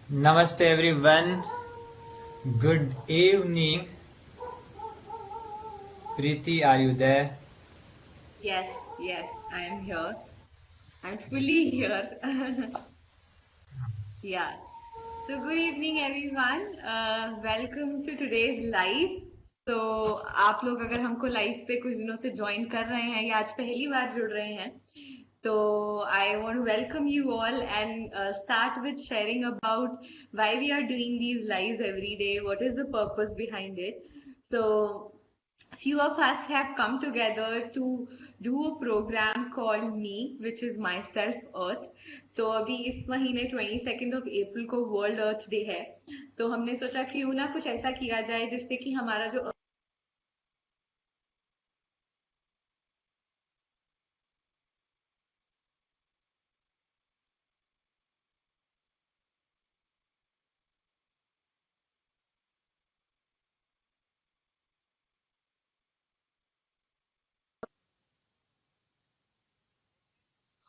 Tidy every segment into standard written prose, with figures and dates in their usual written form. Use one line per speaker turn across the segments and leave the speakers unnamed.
Namaste everyone. Good evening. Preeti, are you there?
Yes, yes, I am here. I'm fully here. Yeah. So good evening everyone. Welcome to today's live. तो आप लोग अगर हमको live पे कुछ दिनों से ज्वाइन कर रहे हैं या आज पहली बार जुड़ रहे हैं तो I want to welcome you all and start with sharing about why we are doing these lives every day, what is the purpose behind it. So few of us have come together to do a program called Me, which is Myself Earth. तो अभी इस महीने 22 को world अर्थ day है. तो हमने सोचा क्यों ना कुछ ऐसा किया जाए जिससे कि हमारा जो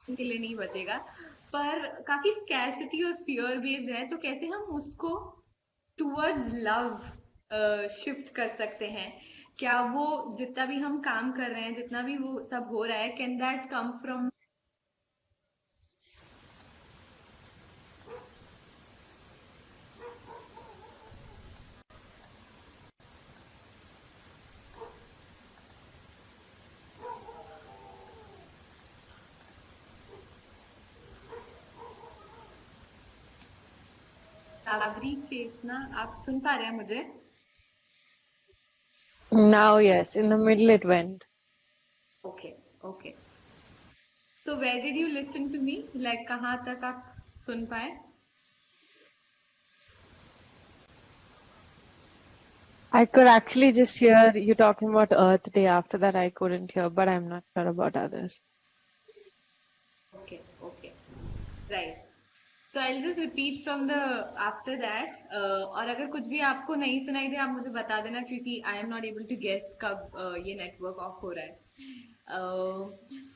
के लिए नहीं बचेगा, पर काफी स्कैरसिटी और फियर बेस्ड है, तो कैसे हम उसको टूवर्ड्स लव शिफ्ट कर सकते हैं. क्या वो जितना भी हम काम कर रहे हैं, जितना भी वो सब हो रहा है, कैन दैट कम फ्रॉम सावरी फेसना. आप सुन पा रहे हैं मुझे?
Now, yes, in the middle it went.
Okay, okay. तो where did you listen to me, like कहाँ तक आप सुन पाए?
I could actually just hear you talking about Earth Day. After that, I couldn't hear, but I'm not sure about others.
Okay, okay, right. तो I just repeat from the after that. और अगर कुछ भी आपको नहीं सुनाई दे आप मुझे बता देना, क्योंकि I am not able to guess कब ये नेटवर्क ऑफ हो रहा है.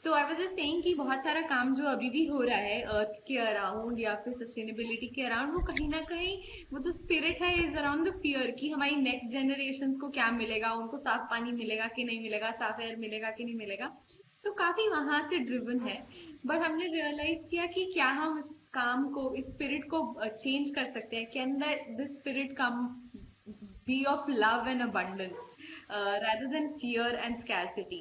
तो आई वाज जस्ट सेइंग कि बहुत सारा काम जो अभी भी हो रहा है अर्थ के अराउंड या फिर सस्टेनेबिलिटी के अराउंड, वो कहीं ना कहीं वो जो स्पिरिट है इज अराउंड द फियर कि हमारी नेक्स्ट जनरेशन को क्या मिलेगा, उनको साफ पानी मिलेगा कि नहीं मिलेगा, साफ एयर मिलेगा कि नहीं मिलेगा. तो काफी वहां से ड्रिवन है. बट हमने रियलाइज किया कि क्या हम इस काम को, इस स्पिरिट को चेंज कर सकते हैं. Can this spirit come be of love and abundance rather than fear and scarcity.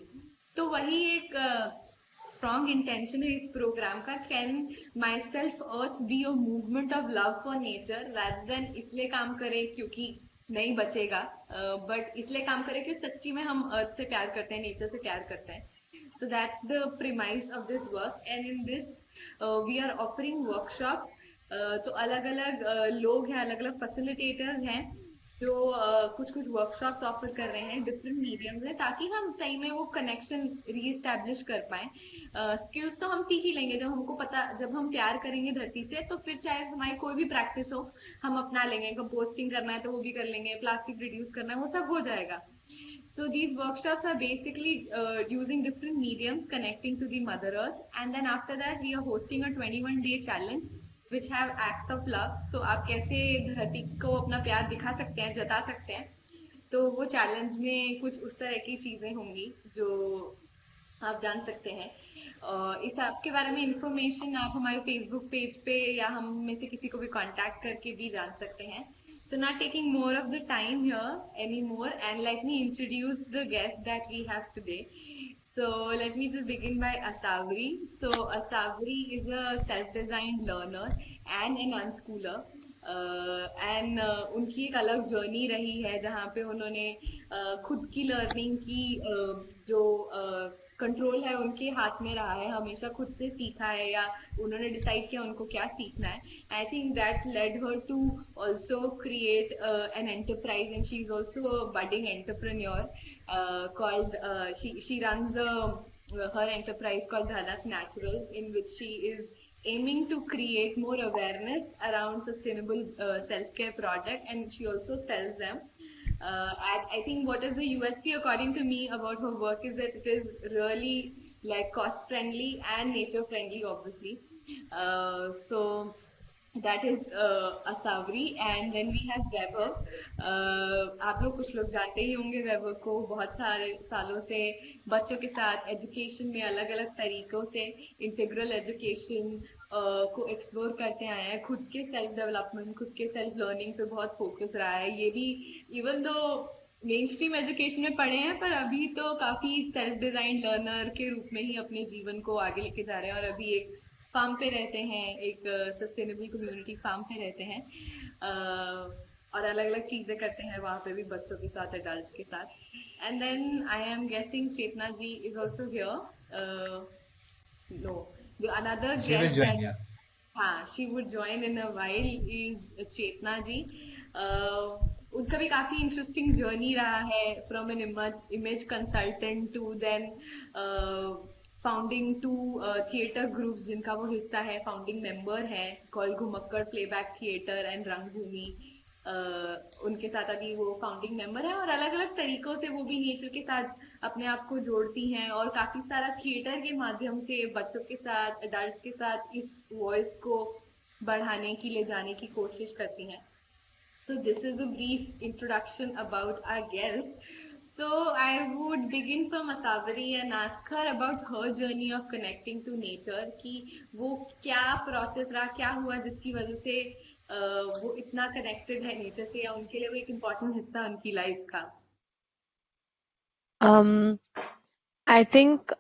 तो वही एक स्ट्रॉन्ग इंटेंशन है इस प्रोग्राम का. Can my self earth be a movement of love for nature, rather than इसलिए काम करें क्योंकि नहीं बचेगा, बट इसलिए काम करें कि सच्ची में हम अर्थ से प्यार करते हैं, नेचर से प्यार करते हैं. So that's the premise of this work, and in this we are offering workshop. तो अलग अलग लोग हैं, अलग अलग फैसिलिटेटर्स हैं जो कुछ कुछ वर्कशॉप्स ऑफर कर रहे हैं, डिफरेंट मीडियम्स हैं, ताकि हम सही में वो कनेक्शन रीएस्टैब्लिश कर पाए. स्किल्स तो हम सीख ही लेंगे जब हमको पता, जब हम प्यार करेंगे धरती से, तो फिर चाहे हमारी कोई भी प्रैक्टिस हो हम अपना लेंगे. कंपोस्टिंग करना है तो वो भी कर लेंगे, प्लास्टिक रिड्यूस करना है वो सब हो जाएगा. So these workshops are basically using different mediums connecting to the Mother Earth, and then after that we are hosting a 21-day challenge which have acts of love. So आप कैसे धरती को अपना प्यार दिखा सकते हैं, जता सकते हैं. तो वो चैलेंज में कुछ उस तरह की चीजें होंगी जो आप जान सकते हैं. इस ऐप के बारे में इंफॉर्मेशन आप हमारे फेसबुक पेज पे या हम में से किसी को भी कांटेक्ट करके भी जान सकते हैं. So not taking more of the time here anymore, and let me introduce the guest that we have today. So let me just begin by Asavri. So Asavri is a self-designed learner and an unschooler. And उनकी एक अलग journey रही है जहाँ पे उन्होंने खुद की लर्निंग की जो कंट्रोल है उनके हाथ में रहा है, हमेशा खुद से सीखा है या उन्होंने डिसाइड किया उनको क्या सीखना है. I think that led her to also create an enterprise, and she's also a budding entrepreneur called she runs her enterprise called Dhanak Natural, in which she is aiming to create more awareness around sustainable self-care product, and she also sells them. I think what is the USP according to me about her work is that it is really like cost friendly and nature friendly, obviously. So that is Asavri, and then we have Vaibhav. आप लोग कुछ लोग जानते ही होंगे वैभव को, बहुत सारे सालों से बच्चों के साथ एजुकेशन में अलग अलग तरीकों से इंटीग्रल एजुकेशन को एक्सप्लोर करते आए हैं। खुद के सेल्फ डेवलपमेंट, खुद के सेल्फ लर्निंग पे बहुत फोकस रहा है। ये भी even though main stream education में पढ़े हैं, पर अभी तो काफी सेल्फ डिजाइन लर्नर के रूप में ही अपने जीवन को आगे लेके जा रहे हैं, और अभी एक फार्म पे रहते हैं, एक सस्टेनेबल कम्युनिटी फार्म पे रहते हैं, और अलग अलग चीजें करते हैं वहां पे भी, बच्चों के साथ, एडल्ट के साथ। And then I am guessing Chetna ji is also here. No, the another
She will
guest
join,
that,
yeah.
हाँ, she would join in a while is Chetna ji. उनका भी काफी इंटरेस्टिंग जर्नी रहा है, from an image consultant to then founding two theatre groups जिनका वो हिस्सा है, फाउंडिंग मेंबर है, call Ghumakkad playback theatre and Rangbhoomi. उनके साथ अभी वो फाउंडिंग मेंबर है, और अलग अलग तरीकों से वो भी नेचर के साथ अपने आप को जोड़ती हैं, और काफी सारा थिएटर के माध्यम से बच्चों के साथ, एडल्ट के साथ इस वॉइस को बढ़ाने की, ले जाने की कोशिश करती हैं। So this is a brief introduction about our guest. So I would begin from Asavari and ask her about her journey of connecting to nature, कि वो क्या प्रोसेस रहा, क्या हुआ जिसकी वजह से वो इतना कनेक्टेड है नेचर से, या उनके लिए वो एक इम्पोर्टेंट हिस्सा उनकी लाइफ का।
आई थिंक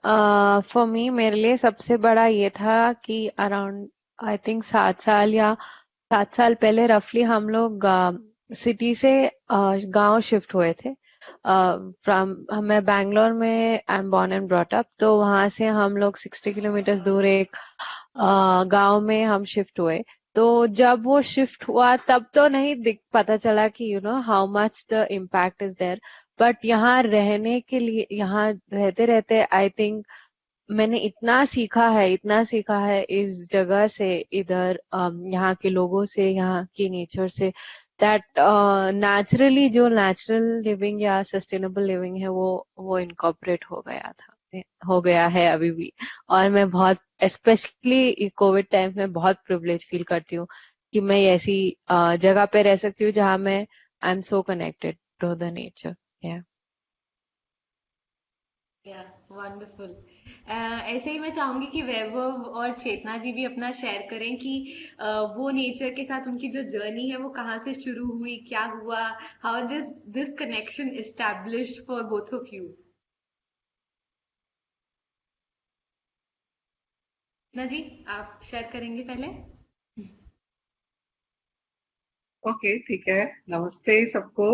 फॉर मी, मेरे लिए सबसे बड़ा ये था कि अराउंड आई थिंक 7 साल पहले रफली हम लोग सिटी से गांव शिफ्ट हुए थे। फ्रॉम मैं बैंगलोर में आई am born and brought up, तो वहां से हम लोग 60 किलोमीटर दूर एक गांव में हम शिफ्ट हुए। तो जब वो शिफ्ट हुआ तब तो नहीं पता चला कि how much the impact is there, but यहाँ रहने के लिए, यहाँ रहते रहते आई थिंक मैंने इतना सीखा है इस जगह से, इधर यहाँ के लोगों से, यहाँ की नेचर से, दैट नेचुरली जो नेचुरल लिविंग या सस्टेनेबल लिविंग है वो इनकॉर्पोरेट हो गया है अभी भी। और मैं बहुत, स्पेशली कोविड टाइम में, बहुत प्रिविलेज फील करती हूँ कि मैं ऐसी जगह पे रह सकती हूँ जहाँ मैं I am so connected to the nature.
Yeah wonderful. ऐसे ही मैं चाहूंगी कि वैभव और चेतना जी भी अपना शेयर करें कि वो नेचर के साथ उनकी जो जर्नी है वो कहाँ से शुरू हुई, क्या हुआ, how this connection established for both of you. Chetna ji, आप शेयर करेंगे पहले।
ओके, ठीक है। नमस्ते सबको।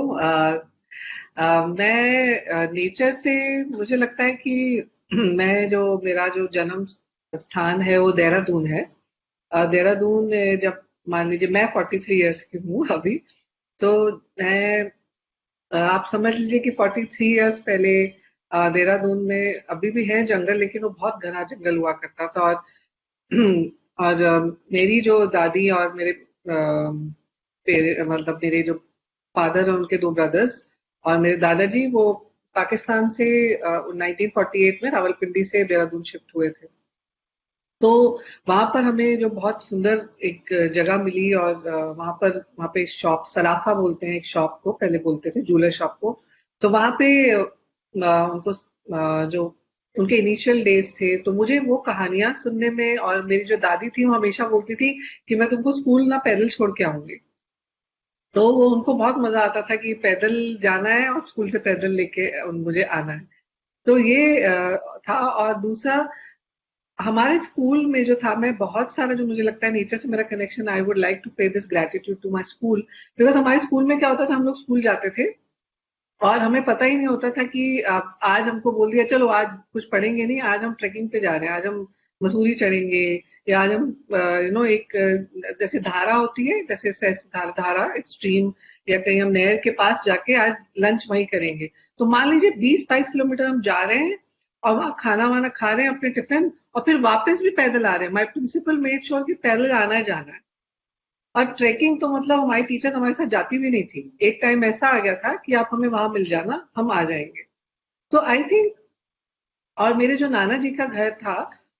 मैं नेचर से, मुझे लगता है कि मेरा जो जन्म स्थान है वो देहरादून है। देहरादून, जब मान लीजिए मैं 43 इयर्स की हूँ अभी, तो मैं आप समझ लीजिए कि 43 इयर्स पहले देहरादून में अभी भी है जंगल, लेकिन वो बहुत घना जंगल हुआ करता था। और मेरी जो दादी और मतलब मेरे जो फादर और उनके 2 ब्रदर्स और मेरे दादाजी, वो पाकिस्तान से 1948 में रावलपिंडी से देहरादून शिफ्ट हुए थे। तो वहां पर हमें जो बहुत सुंदर एक जगह मिली, और वहां पे शॉप, सराफा बोलते हैं एक शॉप को, पहले बोलते थे जूलर शॉप को। तो वहां पे उनको जो उनके इनिशियल डेज थे, तो मुझे वो कहानियां सुनने में, और मेरी जो दादी थी वो हमेशा बोलती थी कि मैं तुमको स्कूल ना पैदल छोड़ के आऊंगी। तो वो उनको बहुत मजा आता था कि पैदल जाना है और स्कूल से पैदल लेके मुझे आना है। तो ये था। और दूसरा, हमारे स्कूल में जो था, मैं बहुत सारा, जो मुझे लगता है नेचर से मेरा connection, I would like to pay this gratitude to my school, because हमारे स्कूल में क्या होता था, हम लोग स्कूल जाते थे और हमें पता ही नहीं होता था कि आज हमको बोल दिया चलो आज कुछ पढ़ेंगे नहीं, आज हम ट्रेकिंग पे जा रहे हैं, आज हम मसूरी चढ़ेंगे, या आज हम एक जैसे धारा होती है, जैसे धारा एक स्ट्रीम, या कहीं हम नहर के पास जाके आज लंच वहीं करेंगे। तो मान लीजिए 20-22 किलोमीटर हम जा रहे हैं और वहां खाना वाना खा रहे हैं अपने टिफिन, और फिर वापस भी पैदल आ रहे हैं। माई प्रिंसिपल मेड श्योर कि पैदल आना है, जाना है। और ट्रेकिंग तो मतलब हमारी टीचर्स हमारे साथ जाती भी नहीं थी। एक टाइम ऐसा आ गया था कि आप हमें वहां मिल जाना, हम आ जाएंगे। तो आई थिंक, और मेरे जो नाना जी का घर था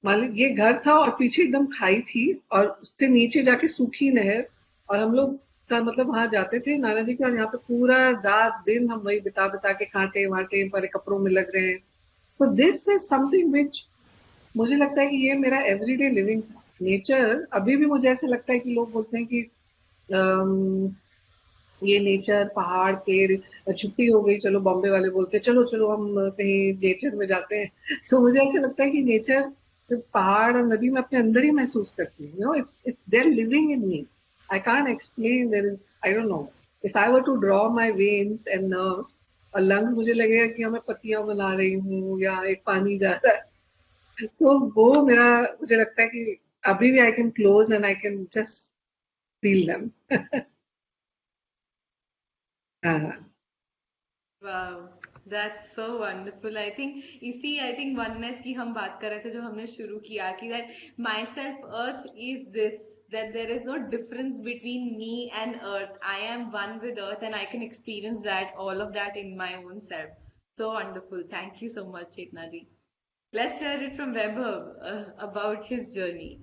मान लीजिए ये घर था और पीछे एकदम खाई थी और उससे नीचे जाके सूखी नहर, और हम लोग का मतलब वहां जाते थे नाना जी के, और यहाँ पे पूरा रात दिन हम वही बिता बिता के कांटे वाटे पर कपड़ों में लग रहे हैं। तो दिस इज समथिंग विच मुझे लगता है कि ये मेरा एवरीडे लिविंग था। नेचर अभी भी मुझे ऐसा लगता है कि लोग बोलते हैं कि अम, ये नेचर पहाड़ पेड़, छुट्टी हो गई चलो, बॉम्बे वाले बोलते हैं चलो चलो हम कहीं नेचर में जाते हैं। तो मुझे ऐसा लगता है कि नेचर सिर्फ पहाड़ और नदी में अपने अंदर ही महसूस करती हूँ, it's there living in me. I can't explain, there is I don't know, if I were to draw my veins and nerves और लंग्स, मुझे लगेगा कि मैं पत्तियां बना रही हूँ या एक पानी जा रहा है। तो वो मेरा, मुझे लगता है कि अभी भी I can close and I can just feel them. हाँ।
Wow, that's so wonderful. I think oneness की हम बात कर रहे थे जो हमने शुरू किया कि that myself earth is this, that there is no difference between me and earth. I am one with earth and I can experience that, all of that in my own self. So wonderful. Thank you so much, Chetna ji. Let's hear it from Vaibhav about his journey.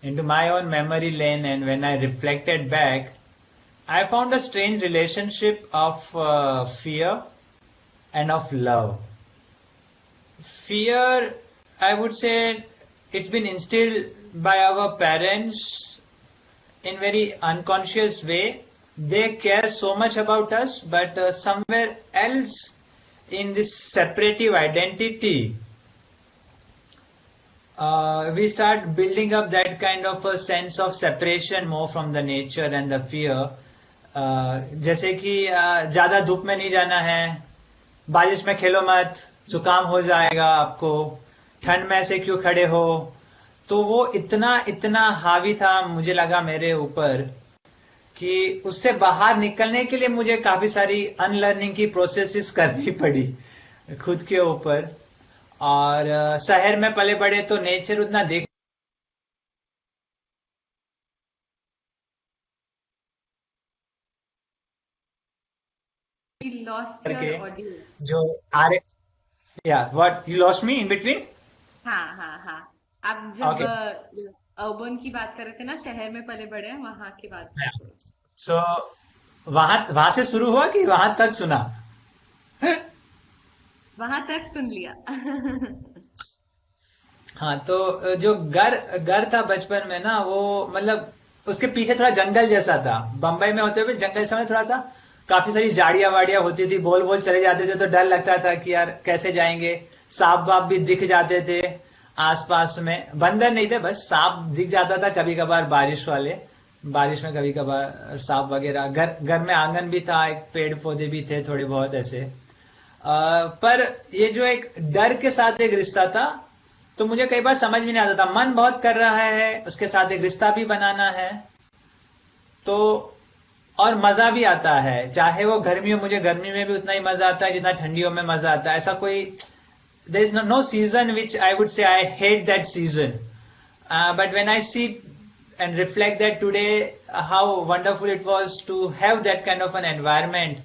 into my own memory lane, and when I reflected back, I found a strange relationship of fear and of love. Fear, I would say, it's been instilled by our parents in very unconscious way. They care so much about us, but somewhere else in this separative identity, we start building up that kind of a sense of separation more from the nature and the fear. जैसे कि ज्यादा धूप में नहीं जाना है, बारिश में खेलो मत, जुकाम हो जाएगा आपको, ठंड में ऐसे क्यों खड़े हो। तो वो इतना इतना हावी था मुझे लगा मेरे ऊपर कि उससे बाहर निकलने के लिए मुझे काफी सारी अनलर्निंग की प्रोसेसेस करनी पड़ी खुद के ऊपर। और शहर में पले बड़े तो नेचर उतना देख
We lost
करके
your audio.
जो आ रहे। या what you lost me in between.
हाँ हाँ हाँ, आप जब
ओके,
अर्बन की बात कर रहे थे ना, शहर में पले बड़े हैं, वहां की बात कर रहे थे।
सो वहां वहां से शुरू हुआ कि वहां तक सुना।
वहां तक सुन लिया।
हाँ, तो जो घर घर था बचपन में ना, वो मतलब उसके पीछे थोड़ा जंगल जैसा था। बम्बई में होते हुए जंगल जैसा में थोड़ा सा काफी सारी झाड़ियां वाड़ियां होती थी, बोल बोल चले जाते थे तो डर लगता था कि यार कैसे जाएंगे। सांप वाप भी दिख जाते थे आसपास में, बंदर नहीं थे, बस सांप दिख जाता था कभी कभार, बारिश वाले, बारिश में कभी कभार सांप वगैरह। घर घर में आंगन भी था, एक पेड़ पौधे भी थे थोड़े बहुत ऐसे। पर ये जो एक डर के साथ एक रिश्ता था, तो मुझे कई बार समझ में नहीं आता था। मन बहुत कर रहा है उसके साथ एक रिश्ता भी बनाना है, तो और मजा भी आता है। चाहे वो गर्मी हो, मुझे गर्मी में भी उतना ही मजा आता है जितना ठंडियों में मजा आता है। ऐसा कोई there is no season which I would say I hate that season. But when I see and reflect that today, how wonderful it was to have that kind of an environment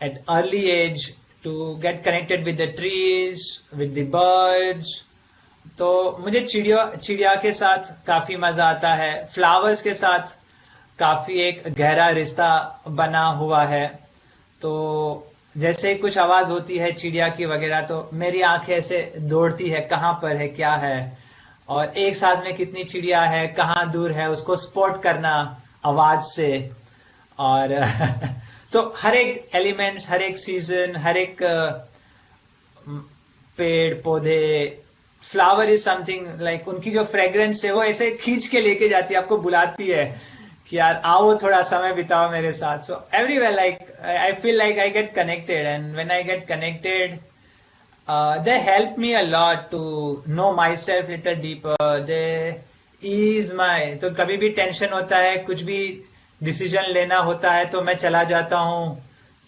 at early age, to get connected with the trees, with the birds. तो मुझे चिड़िया चिड़िया के साथ काफी मजा आता है, फ्लावर्स के साथ काफी एक गहरा रिश्ता बना हुआ है। तो जैसे ही कुछ आवाज होती है चिड़िया की वगैरह, तो मेरी आंखें ऐसे दौड़ती है कहाँ पर है क्या है, और एक साथ में कितनी चिड़िया है, कहाँ दूर है, उसको स्पॉट करना आवाज से। और तो हर एक एलिमेंट्स, हर एक सीजन, हर एक पेड़ पौधे, फ्लावर इज समथिंग लाइक, उनकी जो फ्रेग्रेंस है वो ऐसे खींच के लेके जाती है, आपको बुलाती है कि यार आओ थोड़ा समय बिताओ मेरे साथ। So everywhere like I feel like I get connected, and when I get connected they help me a lot to know myself little deeper. They ease my, तो कभी भी टेंशन होता है, कुछ भी डिसीजन लेना होता है, तो मैं चला जाता हूँ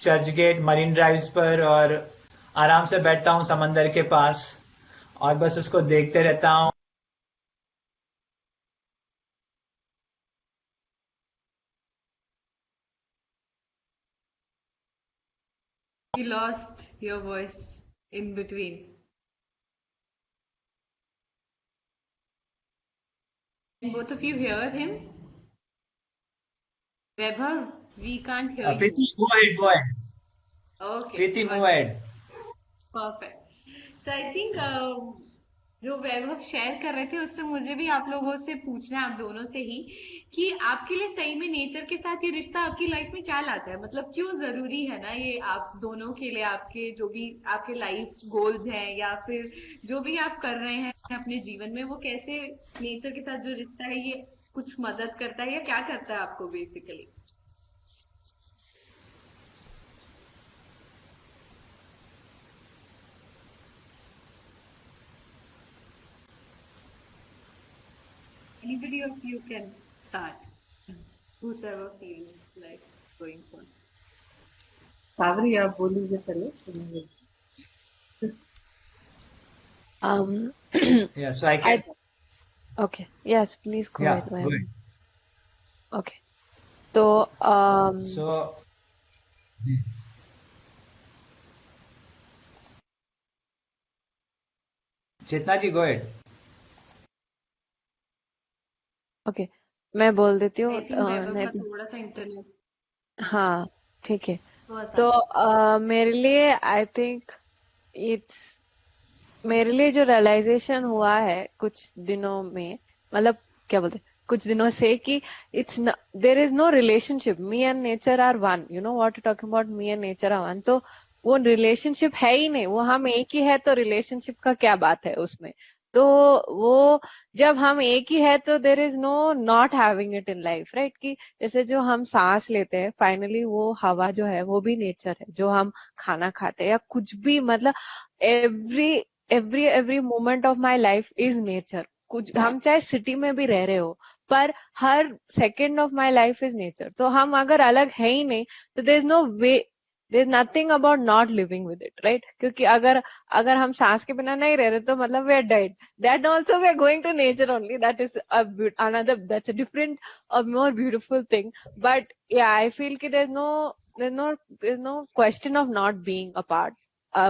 चर्च गेट मरीन ड्राइव्स पर और आराम से बैठता हूँ समंदर के पास और बस उसको देखते रहता हूँ।
You lost your voice. in between. Can both of you hear him? Vaibhav, we can't hear you.
Preeti, go ahead, go ahead.
Okay,
Preeti, move
got it.
ahead.
Perfect. So I think जो वैभव share कर रहे थे उससे मुझे भी आप लोगों से पूछना है, आप दोनों से ही, कि आपके लिए सही में नेचर के साथ ये रिश्ता आपकी लाइफ में क्या लाता है, मतलब क्यों जरूरी है ना ये आप दोनों के लिए, आपके जो भी आपके लाइफ गोल्स हैं या फिर जो भी आप कर रहे हैं अपने जीवन में, वो कैसे नेचर के साथ जो रिश्ता है ये कुछ मदद करता है या क्या करता है आपको basically. Anybody of you can start. Whoever feels like going first.
सावरी आप बोल लीजिए पहले, सुनिए.
Um,
Yeah, so I can.
okay. Yes, please go
Yeah,
ahead,
go
Vaibhav.
ahead.
Okay. So,
So, Chetna ji, go ahead.
okay. मैं बोल देती हूँ.
I think वैभव
नहीं
का
तो
थोड़ा सा इंटरनेट
हाँ, ठीक है.
थोड़ा सा.
तो मेरे लिए आई थिंक इट्स मेरे लिए जो रियलाइजेशन हुआ है कुछ दिनों में, मतलब क्या बोलते हैं, कुछ दिनों से, कि it's there is no relationship. Me and nature are one. You know what you talking about, me and nature are one. तो वो रिलेशनशिप है ही नहीं, वो हम एक ही है, तो रिलेशनशिप का क्या बात है उसमें. तो वो जब हम एक ही है तो there is no not having it in life, right. कि जैसे जो हम सांस लेते हैं, फाइनली वो हवा जो है वो भी नेचर है. जो हम खाना खाते हैं या कुछ भी, मतलब every every moment of my life is nature. कुछ हम चाहे सिटी में भी रह रहे हो, पर हर second of my life is nature. तो हम अगर अलग है ही नहीं, तो there is no way, there is nothing about not living with it, right. क्योंकि अगर अगर हम सांस के बिना नहीं रह रहे तो मतलब we are dead. That also we are going to nature only. That is another, that's a different और more beautiful thing. But yeah I feel कि there is no question of not being a part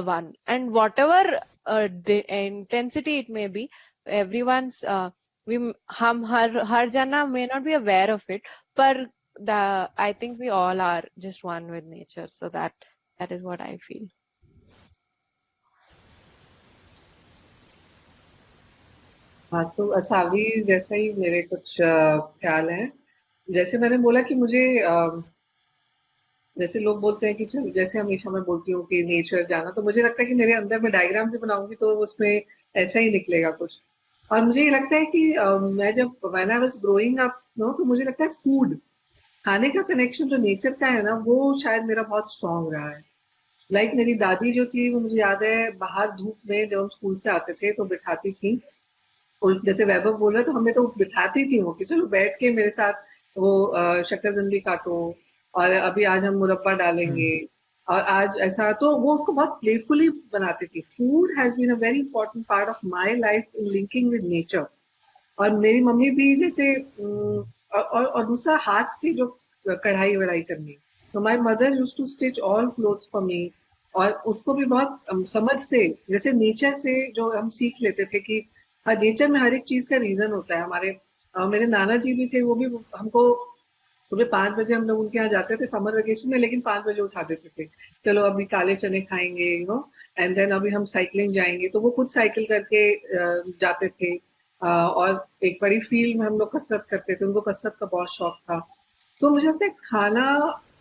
one, and whatever the intensity it may be, everyone's we hum har jana may not be aware of it, but I think we all are just one with nature. So that is what I feel.
हाँ, तो सावरी जैसा ही मेरे कुछ ख्याल हैं. जैसे मैंने बोला कि मुझे जैसे लोग बोलते हैं कि चलो, जैसे हमेशा मैं बोलती हूँ कि नेचर जाना, तो मुझे लगता है कि मेरे अंदर मैं डायग्राम भी बनाऊंगी तो उसमें ऐसा ही निकलेगा कुछ. और मुझे ये लगता है कि मैं जब when I was growing up no, तो मुझे लगता है फूड, खाने का कनेक्शन जो नेचर का है ना, वो शायद मेरा बहुत स्ट्रांग रहा है. लाइक मेरी दादी जो थी, वो मुझे याद है बाहर धूप में जब हम स्कूल से आते थे तो बिठाती थी. और जैसे वैभव बोला, तो हमें तो बिठाती थी वो कि चलो बैठ के मेरे साथ वो शक्करकंदी काटो, और अभी आज हम मुरब्बा डालेंगे, और आज ऐसा, तो वो उसको बहुत प्लेफुली बनाती थी. Food has been a very important part of my life in linking with nature. और मेरी मम्मी भी जैसे और दूसरा हाथ से जो कढ़ाई वढ़ाई करनी, तो my mother used to stitch all clothes for me. और उसको भी बहुत समझ से, जैसे नेचर से जो हम सीख लेते थे कि हाँ, नेचर में हर एक चीज का रीजन होता है. हमारे मेरे नाना जी भी थे, वो भी हमको सुबह 5 बजे हम लोग उनके यहाँ जाते थे समर वेकेशन में, लेकिन 5 बजे उठा देते थे, चलो अभी काले चने खाएंगे, एंड देन अभी हम साइकिलिंग जाएंगे. तो वो खुद साइकिल करके जाते थे. और एक बड़ी फील्ड में हम लोग कसरत करते थे, उनको कसरत का बहुत शौक था. तो मुझे लगता है खाना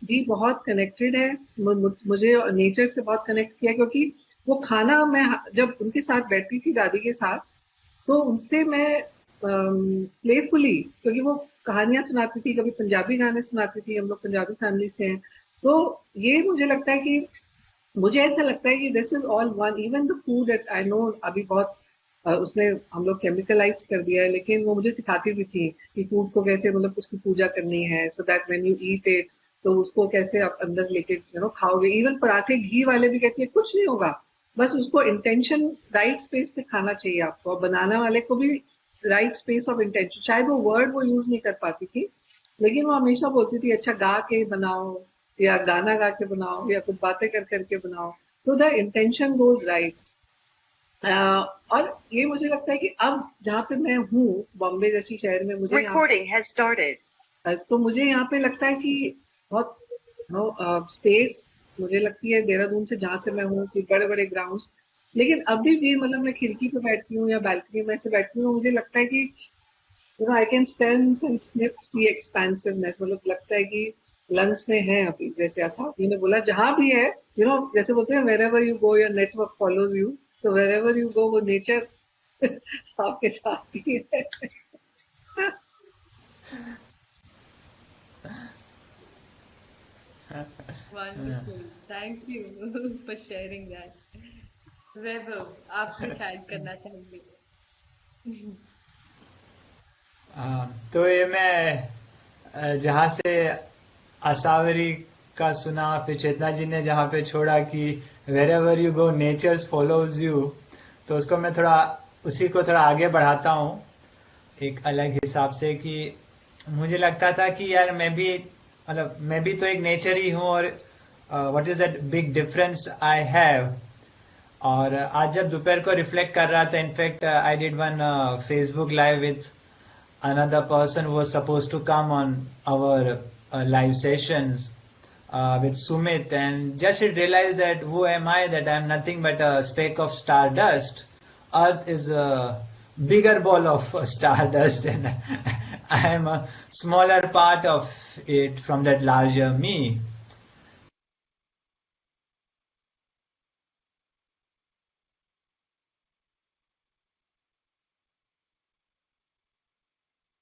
भी बहुत कनेक्टेड है. मुझे नेचर से बहुत कनेक्ट किया, क्योंकि वो खाना मैं जब उनके साथ बैठती थी, दादी के साथ, तो उनसे मैं प्लेफुली, क्योंकि वो कहानियां सुनाती थी, कभी पंजाबी गाने सुनाती थी, हम लोग पंजाबी फैमिली से हैं, तो ये मुझे लगता है कि मुझे ऐसा लगता है कि this is all one. Even the food at I know अभी बहुत उसमें हम लोग केमिकलाइज कर दिया है, लेकिन वो मुझे सिखाती भी थी कि फूड को कैसे, मतलब उसकी पूजा करनी है, so that when you eat it, तो उसको कैसे आप अंदर लेके खाओगे. इवन पराठे घी वाले भी कहती है कुछ नहीं होगा, बस उसको इंटेंशन राइट स्पेस से खाना चाहिए आपको. और बनाने वाले को भी राइट स्पेस ऑफ इंटेंशन, शायद वो वर्ड वो यूज नहीं कर पाती थी, लेकिन वो हमेशा बोलती थी अच्छा गा के बनाओ, या गाना गा के बनाओ, या कुछ बातें कर करके बनाओ. तो द इंटेंशन गोज राइट। और ये मुझे लगता है कि अब जहाँ पे मैं हूँ, बॉम्बे जैसी शहर में, मुझे
Recording has started.
तो मुझे यहाँ पे लगता है कि बहुत स्पेस मुझे लगती है देहरादून से, जहाँ से मैं हूँ, कि बड़े बड़े ग्राउंड्स। लेकिन अभी भी मतलब मैं खिड़की पे बैठती हूँ या बालकनी में ऐसे बैठती हूँ, मुझे लगता है कि I can sense and sniff the expensiveness. मतलब लगता है कि लंग्स में है अभी, जैसे आसादी ने बोला, जहां भी है, जैसे बोलते हैं wherever you go your network follows you. तो वेर एवर यू गो, वो नेचर आपके साथ ही है।
Wonderful. Thank you for sharing that. वैभव, आप कुछ ऐड करना चाहेंगे?
तो ये मैं जहाँ से असावरी का सुना, फिर चेतना जी ने जहाँ पे छोड़ा कि wherever you go natures follows you, तो उसको मैं थोड़ा उसी को थोड़ा आगे बढ़ाता हूँ एक अलग हिसाब से, कि मुझे लगता था कि यार मैं भी तो एक नेचर ही हूँ, और what is that big difference I have. और आज जब दोपहर को रिफ्लेक्ट कर रहा था, in fact I did one Facebook live with another person who was supposed to come on our live sessions with Sumit, and just realized that who am I, that I am nothing but a speck of stardust. Earth is a bigger ball of stardust, and I am a smaller part of it from that larger me.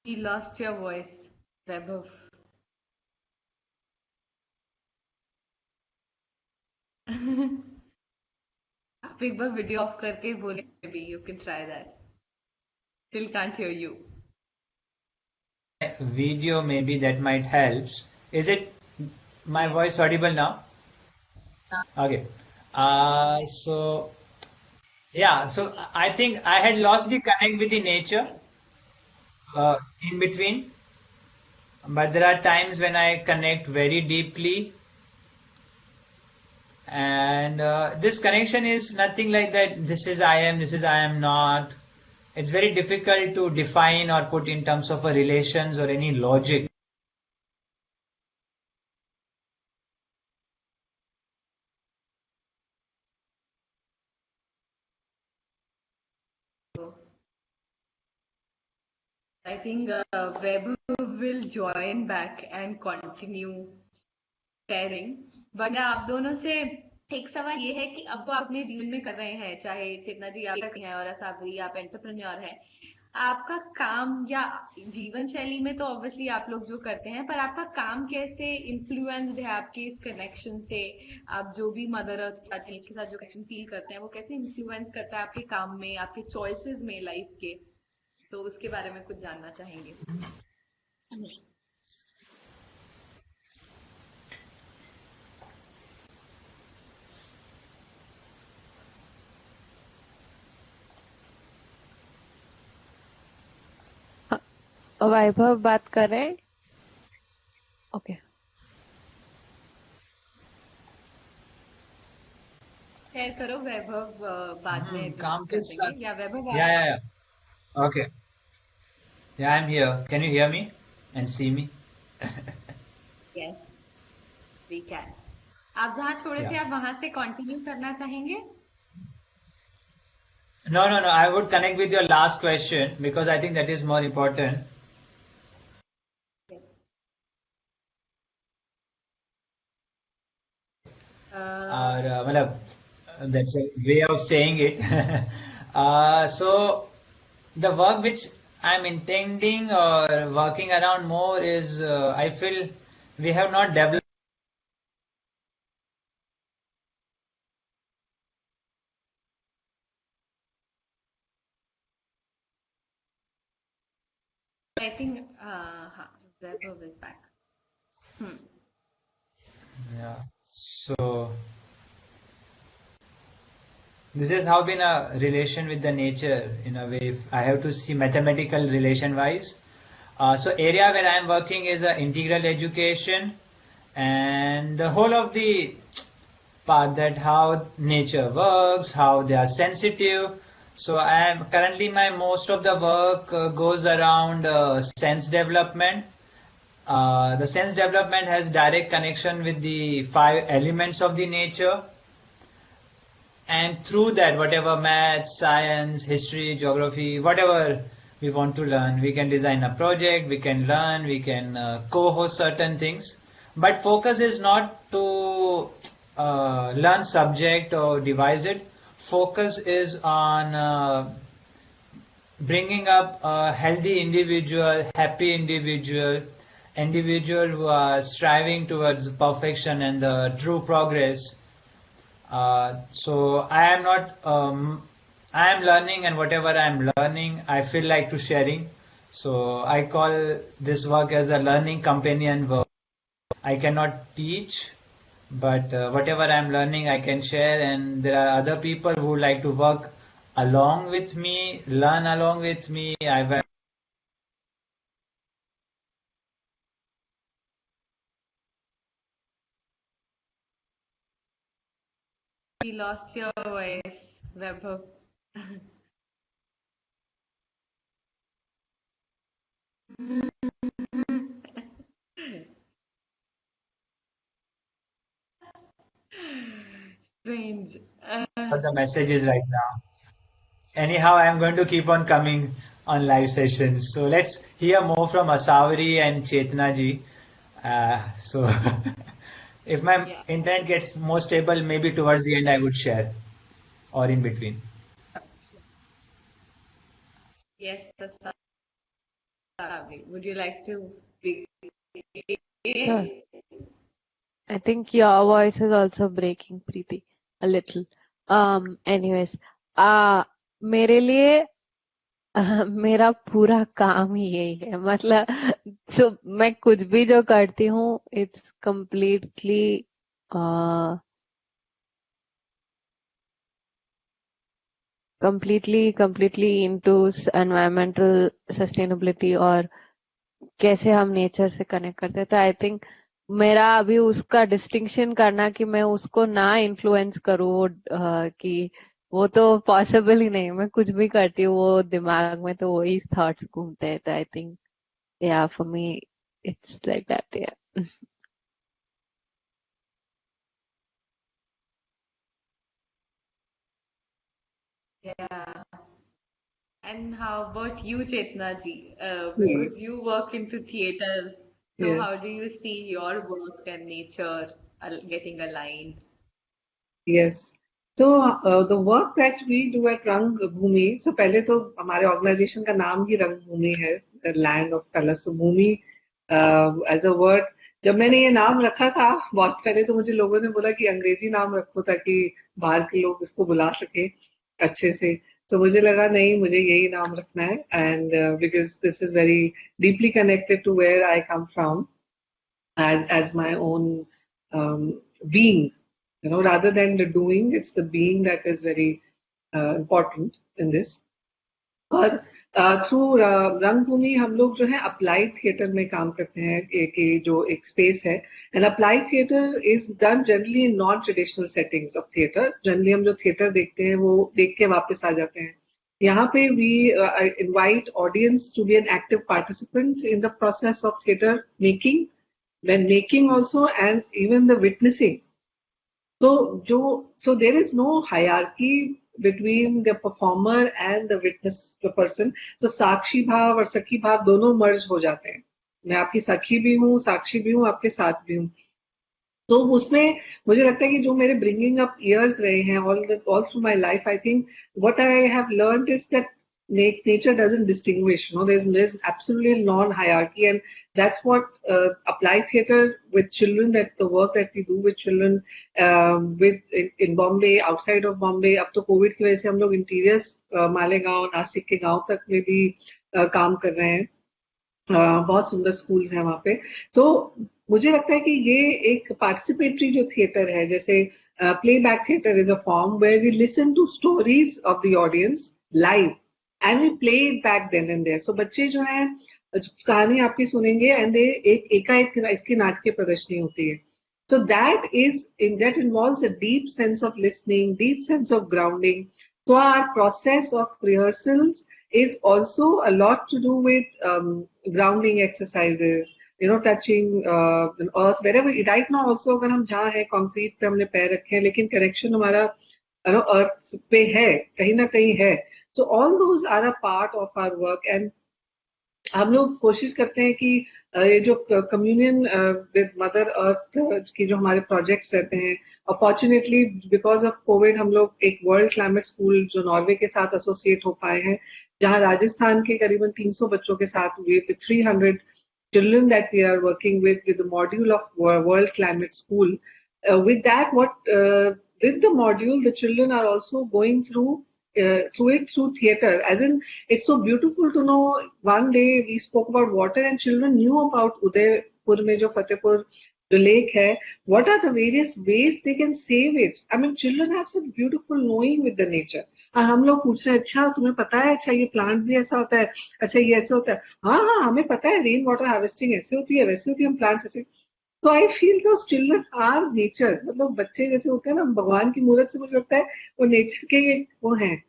You lost your voice, Vaibhav. आप एक बार video of करके बोले भी, you can try that. Still can't hear you.
Video maybe that might help. Is it my voice audible now? Okay. So yeah, so I think I had lost the connect with the nature in between, but there are times when I connect very deeply, and this connection is nothing like that. This is I am, this is I am not. It's very difficult to define or put in terms of a relations or any logic.
I think Vaibhav will join back and continue sharing. But आप दोनों से एक सवाल ये है कि अब आप अपने जीवन में कर रहे हैं, चाहे चेतना जी आप हैं और असावरी आप एंटरप्रेन्योर हैं, आपका काम या जीवन शैली में तो ऑब्वियसली आप लोग जो करते हैं, पर आपका काम कैसे इन्फ्लुएंस्ड है आपके इस कनेक्शन से? आप जो भी मदर अर्थ के साथ जो कनेक्शन फील करते हैं, वो कैसे इन्फ्लुएंस करता है आपके काम में, आपके चॉइसेस में लाइफ के? तो उसके बारे में कुछ जानना चाहेंगे।
वैभव बात कर रहे हैं? ओके।
शेयर करो वैभव, बाद में
काम के साथ,
या वैभव
yeah. Okay. Yeah, I'm here. Can you hear me and see me?
Yes, we can. आप जहाँ छोड़े थे, आप वहां से कंटिन्यू करना चाहेंगे?
No. I would connect with your last question because I think that is more important. Or मतलब that's a way of saying it. So the work which I'm intending or working around more is I feel we have not developed.
I think Vaibhav is back.
Yeah. So this has how been a relation with the nature in a way. If I have to see mathematical relation wise. So area where I am working is integral education, and the whole of the part that how nature works, how they are sensitive. So I am currently my most of the work goes around sense development. The sense development has direct connection with the five elements of the nature, and through that, whatever math, science, history, geography, whatever we want to learn, we can design a project, we can learn, we can co-host certain things. But focus is not to learn subject or devise it. Focus is on bringing up a healthy individual, happy individual, individual who are striving towards perfection and the true progress. So I am not, I am learning, and whatever I am learning, I feel like to sharing. So I call this work as a learning companion work. I cannot teach, but whatever I am learning, I can share, and there are other people who like to work along with me, learn along with me. I
We lost your voice, Vaibhav. Strange.
got the messages right now. Anyhow, I am going to keep on coming on live sessions. So let's hear more from Asavari and Chetna ji. So if my
Yeah.
internet gets more stable, maybe towards the end I would share or in between.
Yes, Sasavi. Would you like to begin?
Sure. I think your voice is also breaking, Preeti, a little. Anyways, मेरे लिए मेरा पूरा काम ही यही है, मतलब मैं कुछ भी जो करती हूँ, it's completely into environmental sustainability और कैसे हम नेचर से कनेक्ट करते हैं. तो आई थिंक मेरा अभी उसका डिस्टिंक्शन करना कि मैं उसको ना इन्फ्लुएंस करूँ, कि वो तो पॉसिबल ही नहीं. मैं कुछ भी करती हूँ, वो दिमाग में तो वही थॉट्स घूमते हैं. तो आई थिंक या for me it's like that. या
Yeah. And how about you, Chetna ji?
Yes,
Because you work into theater, so
yes,
how do you see your work and nature getting aligned?
yes. So the work that we do at Rang Bhumi, so पहले तो हमारे organisation का नाम ही रंग भूमि है, the land of colors. So Bhumi as a word, जब मैंने ये नाम रखा था बहुत पहले, तो मुझे लोगों ने बोला कि अंग्रेजी नाम रखो ताकि बाहर के लोग इसको बुला सके अच्छे से. तो मुझे लगा नहीं, मुझे यही नाम रखना है, and because this is very deeply connected to where I come from as my own being, rather than the doing, it's the being that is very important in this. और थ्रू रंगभूमि हम लोग जो है अप्लाइड थिएटर में काम करते हैं, जो एक स्पेस है. And applied theatre is done generally in non traditional settings of theatre. Generally हम जो थिएटर देखते हैं वो देख के वापस आ जाते हैं. यहाँ पे we invite audience to be an active participant in the process of theatre making, when making also, and even the witnessing. So there is no hierarchy between the performer and the witness, the person. So साक्षी भाव और सखी भाव दोनों मर्ज हो जाते हैं. मैं आपकी सखी भी हूँ, साक्षी भी हूँ, आपके साथ भी हूँ. तो उसमें मुझे लगता है कि जो मेरे ब्रिंगिंग अप ईयर्स रहे हैं all through my life, I think what I have learned is that nature doesn't distinguish. There's absolutely non-hierarchy, and that's what applied theater with children, that the work that we do with children, with in Bombay, outside of Bombay. अब तो Covid की वजह से हम लोग interiors Malegaon, Nashik के गांव तक में भी काम कर रहे हैं. बहुत सुंदर स्कूल्स हैं वहाँ पे. तो मुझे लगता है कि ये एक पार्टिसिपेटरी जो थिएटर है, जैसे playback theatre is a form where we listen to stories of the audience live and we play it back then and there. So बच्चे जो हैं कहानी आपकी सुनेंगे, एंड एक एकाएक इसकी नाटकीय प्रदर्शनी होती है. So that involves a deep sense of listening, deep sense of grounding. So our process of rehearsals is also a lot to do with grounding exercises, touching an earth wherever. Right now also अगर हम जहाँ है concrete पे हमने पैर रखे हैं, लेकिन connection हमारा earth पे है, कहीं ना कहीं है. So all those are a part of our work, and हम लोग कोशिश करते हैं कि ये जो कम्युनियन विद मदर अर्थ की जो हमारे प्रोजेक्ट्स रहते हैं, और फॉर्चुनेटली बिकॉज ऑफ कोविड हम लोग एक वर्ल्ड क्लाइमेट स्कूल जो नॉर्वे के साथ एसोसिएट हो पाए हैं, जहां राजस्थान के करीबन 300 बच्चों के साथ हुए, 300 children that we are working with the module of World Climate School. With that, with the module, the children are also going through through theater. As in, it's so beautiful to know. One day we spoke about water, and children knew about Udaipur में जो Fatehpur the lake है. What are the various ways they can save it? I mean, children have such beautiful knowing with the nature. और हम लोग पूछ रहे हैं, अच्छा तुम्हें पता है, अच्छा ये प्लांट भी ऐसा होता है, अच्छा ये ऐसे होता है, हाँ हाँ हमें पता है, रेन वाटर हार्वेस्टिंग ऐसे होती है, वैसे होती है, हम प्लांट्स ऐसे. तो I feel those children are nature. मतलब बच्चे जैसे होते हैं ना भगवान की मूर्त से, मुझे लगता है वो नेचर के वो हैं.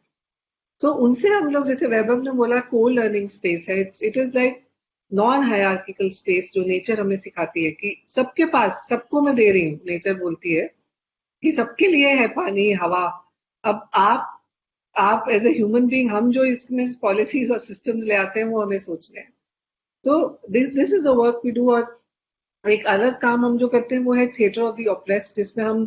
तो उनसे हम लोग, जैसे वैभव ने बोला, को लर्निंग स्पेस है. It is like non hierarchical space जो नेचर हमें सिखाती है कि सबके पास, सबको मैं दे रही हूँ. नेचर बोलती है कि सबके लिए है पानी, हवा. अब आप एज ए ह्यूमन बीइंग, हम जो इसमें पॉलिसीज और सिस्टम्स ले आते हैं वो हमें सोचने हैं. तो this is the work we do. और एक अलग काम हम जो करते हैं वो है थिएटर ऑफ द ऑप्रेस्ड, जिसमें हम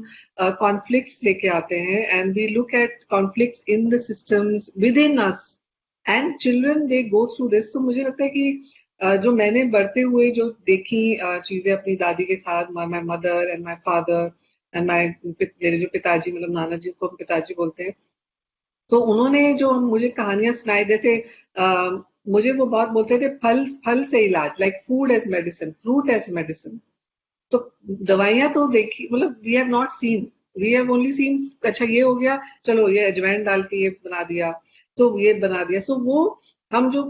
कॉन्फ्लिक्ट्स लेके आते हैं, and we look at conflicts in the systems within us, and children they go through this. तो मुझे लगता है कि जो मैंने बढ़ते हुए जो देखी चीजें अपनी दादी के साथ, my mother and my father and मेरे जो पिताजी, मतलब नाना जी को हम पिताजी बोलते हैं, तो उन्होंने जो मुझे कहानियां सुनाई, जैसे मुझे वो बहुत बोलते थे फल से इलाज, like food as medicine, fruit as medicine. तो दवाइयां तो देखी, मतलब we have not seen, we have only seen, अच्छा ये हो गया, चलो ये अजवाइन डाल के ये बना दिया, तो ये बना दिया. सो वो हम जो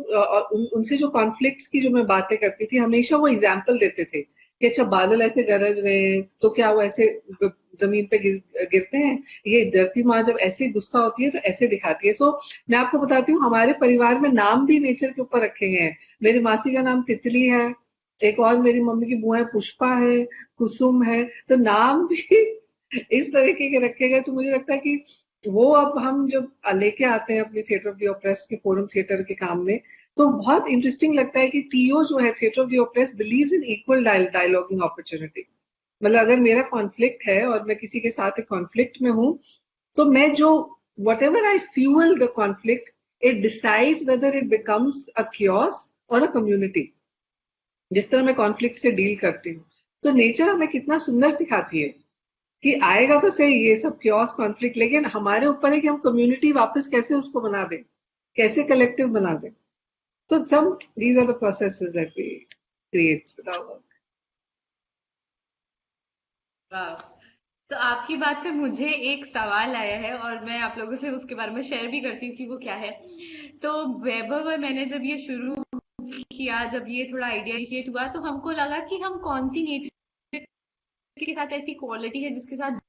उनसे जो कॉन्फ्लिक्ट्स की जो मैं बातें करती थी, हमेशा वो एग्जाम्पल देते थे कि अच्छा बादल ऐसे गरज रहे हैं तो क्या वो ऐसे जमीन पे गिरते हैं, ये धरती माँ जब ऐसे गुस्सा होती है तो ऐसे दिखाती है. सो मैं आपको बताती हूँ, हमारे परिवार में नाम भी नेचर के ऊपर रखे हैं. मेरी मासी का नाम तितली है, एक और मेरी मम्मी की बुआ है पुष्पा है, कुसुम है. तो नाम भी इस तरीके के रखे गए. तो मुझे लगता है कि वो अब हम जब लेके आते हैं अपने थिएटर ऑफ द ऑप्रेस्ड के फोरम थिएटर के काम में, तो बहुत इंटरेस्टिंग लगता है कि टीओ जो है, theatre of the oppressed, believes in equal dialoguing opportunity. मतलब अगर मेरा कॉन्फ्लिक्ट है और मैं किसी के साथ एक कॉन्फ्लिक्ट में हूं, तो मैं जो whatever I fuel the conflict, it decides whether it becomes a chaos or a community. जिस तरह मैं कॉन्फ्लिक्ट से डील करती हूँ, तो नेचर हमें कितना सुंदर सिखाती है कि आएगा तो सही ये सब chaos कॉन्फ्लिक्ट, लेकिन हमारे ऊपर है कि हम कम्युनिटी वापस कैसे उसको बना दें, कैसे कलेक्टिव बना दें. तो some these are the processes that we create with our work.
वाह. तो आपकी बात से मुझे एक सवाल आया है और मैं आप लोगों से उसके बारे में शेयर भी करती हूँ कि वो क्या है. तो वैभव और मैंने जब ये शुरू किया, जब ये थोड़ा आइडिया इनिशिएट हुआ, तो हमको लगा कि हम कौन सी नेचर के साथ ऐसी क्वालिटी है जिसके साथ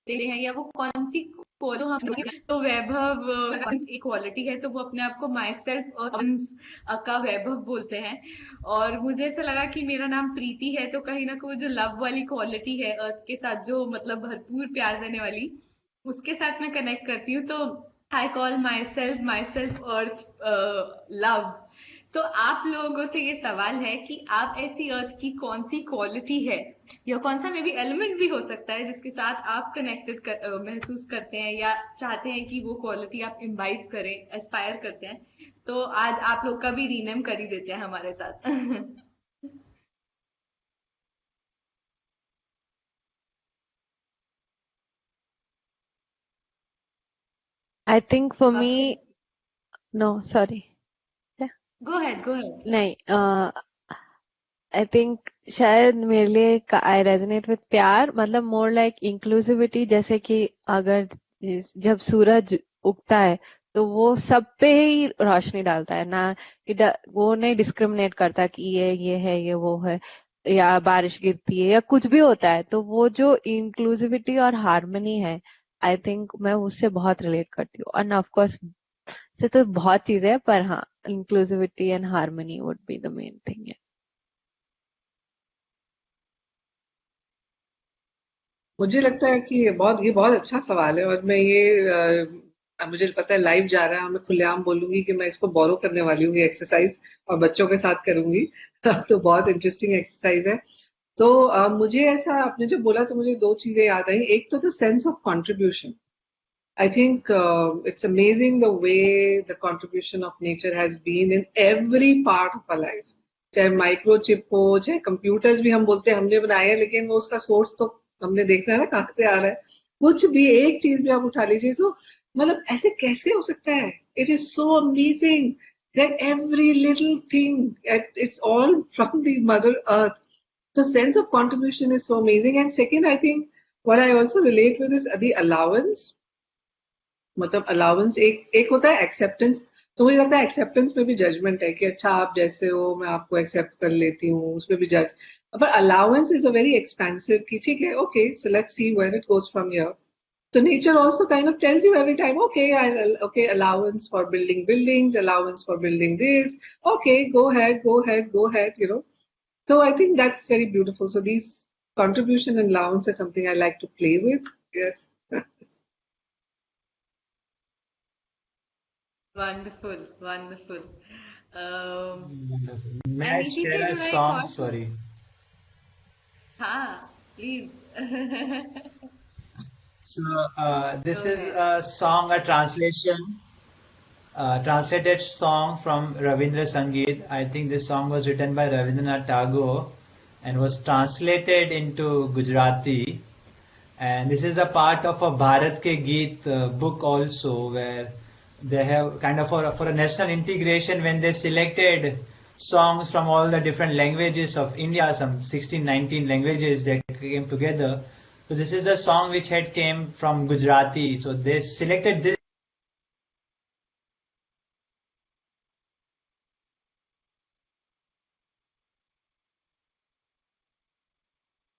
हैं, या वो कौन सी फॉलो हम. तो वैभव एक क्वालिटी है, तो वो अपने आप को माई सेल्फ और का वैभव बोलते हैं. और मुझे ऐसा लगा कि मेरा नाम प्रीति है, तो कहीं ना कहीं जो लव वाली क्वालिटी है अर्थ के साथ, जो मतलब भरपूर प्यार देने वाली, उसके साथ मैं कनेक्ट करती हूँ. तो I call my self earth love. तो आप लोगों से ये सवाल है कि आप ऐसी अर्थ की कौन सी क्वालिटी है, या कौन सा मे बी एलिमेंट भी हो सकता है जिसके साथ आप कनेक्टेड महसूस करते हैं, या चाहते हैं कि वो क्वालिटी आप इम्बाइब करें, एस्पायर करते हैं. तो आज आप लोग का भी रीनेम कर ही देते हैं हमारे साथ.
I think for me, no, sorry.
Go head.
नहीं, आई थिंक शायद मेरे लिए आई रेजोनेट विद प्यार, मतलब मोर लाइक इंक्लूसिविटी. जैसे कि अगर जब सूरज उगता है तो वो सब पे ही रोशनी डालता है ना, कि वो नहीं डिस्क्रिमिनेट करता कि ये है, ये वो है. या बारिश गिरती है या कुछ भी होता है, तो वो जो इंक्लूसिविटी और हार्मनी है, आई थिंक मैं उससे बहुत रिलेट करती हूँ। और ऑफ कोर्स से तो बहुत चीजें है, पर हाँ, inclusivity and harmony would be the main thing है।
मुझे लगता है कि ये बहुत अच्छा सवाल है, और मैं ये मुझे पता है लाइव जा रहा है, मैं खुलेआम बोलूंगी कि मैं इसको बोरो करने वाली हूँ ये एक्सरसाइज, और बच्चों के साथ करूंगी। तो बहुत इंटरेस्टिंग एक्सरसाइज है। तो मुझे ऐसा आपने जब बोला तो मुझे दो चीजें याद आई। एक तो the sense of contribution. I think it's amazing the way the contribution of nature has been in every part of our life. चाहे माइक्रोचिप हो, चाहे कंप्यूटर्स भी हम बोलते हैं हमने बनाए हैं, लेकिन वो उसका सोर्स तो हमने देखना है ना कहाँ से आ रहा है। कुछ भी एक चीज भी आप उठा लीजिए, तो मतलब ऐसे कैसे हो सकता है? It is so amazing that every little thing, it's all from the mother earth. So sense of contribution is so amazing. And second, I think what I also relate with is the allowance. मतलब allowance एक एक होता है acceptance. तो मुझे लगता है acceptance में भी जजमेंट है कि अच्छा आप जैसे हो मैं आपको एक्सेप्ट कर लेती हूँ, उसमें भी जज। पर allowance is a very expensive कि ठीक है, okay so let's see where it goes from here. So nature also kind of tells you every time, okay, okay, allowance for building buildings, allowance for building this. Okay, go ahead, go ahead, go ahead, you know. So I think that's very beautiful. So these contribution and allowance is something I like to play with. Yes.
Wonderful, wonderful.
May I
अनीति
share
से
a
जुड़ा एक
song?
और
Sorry.
हाँ, please.
So this
go
is
है।
a song, a translated song from Ravindra Sangeet. I think this song was written by Rabindranath Tagore and was translated into Gujarati. And this is a part of a Bharat Ke Geet book also, where they have kind of for a national integration, when they selected songs from all the different languages of India, some 16, 19 languages that came together. So this is a song which had came from Gujarati. So they selected this.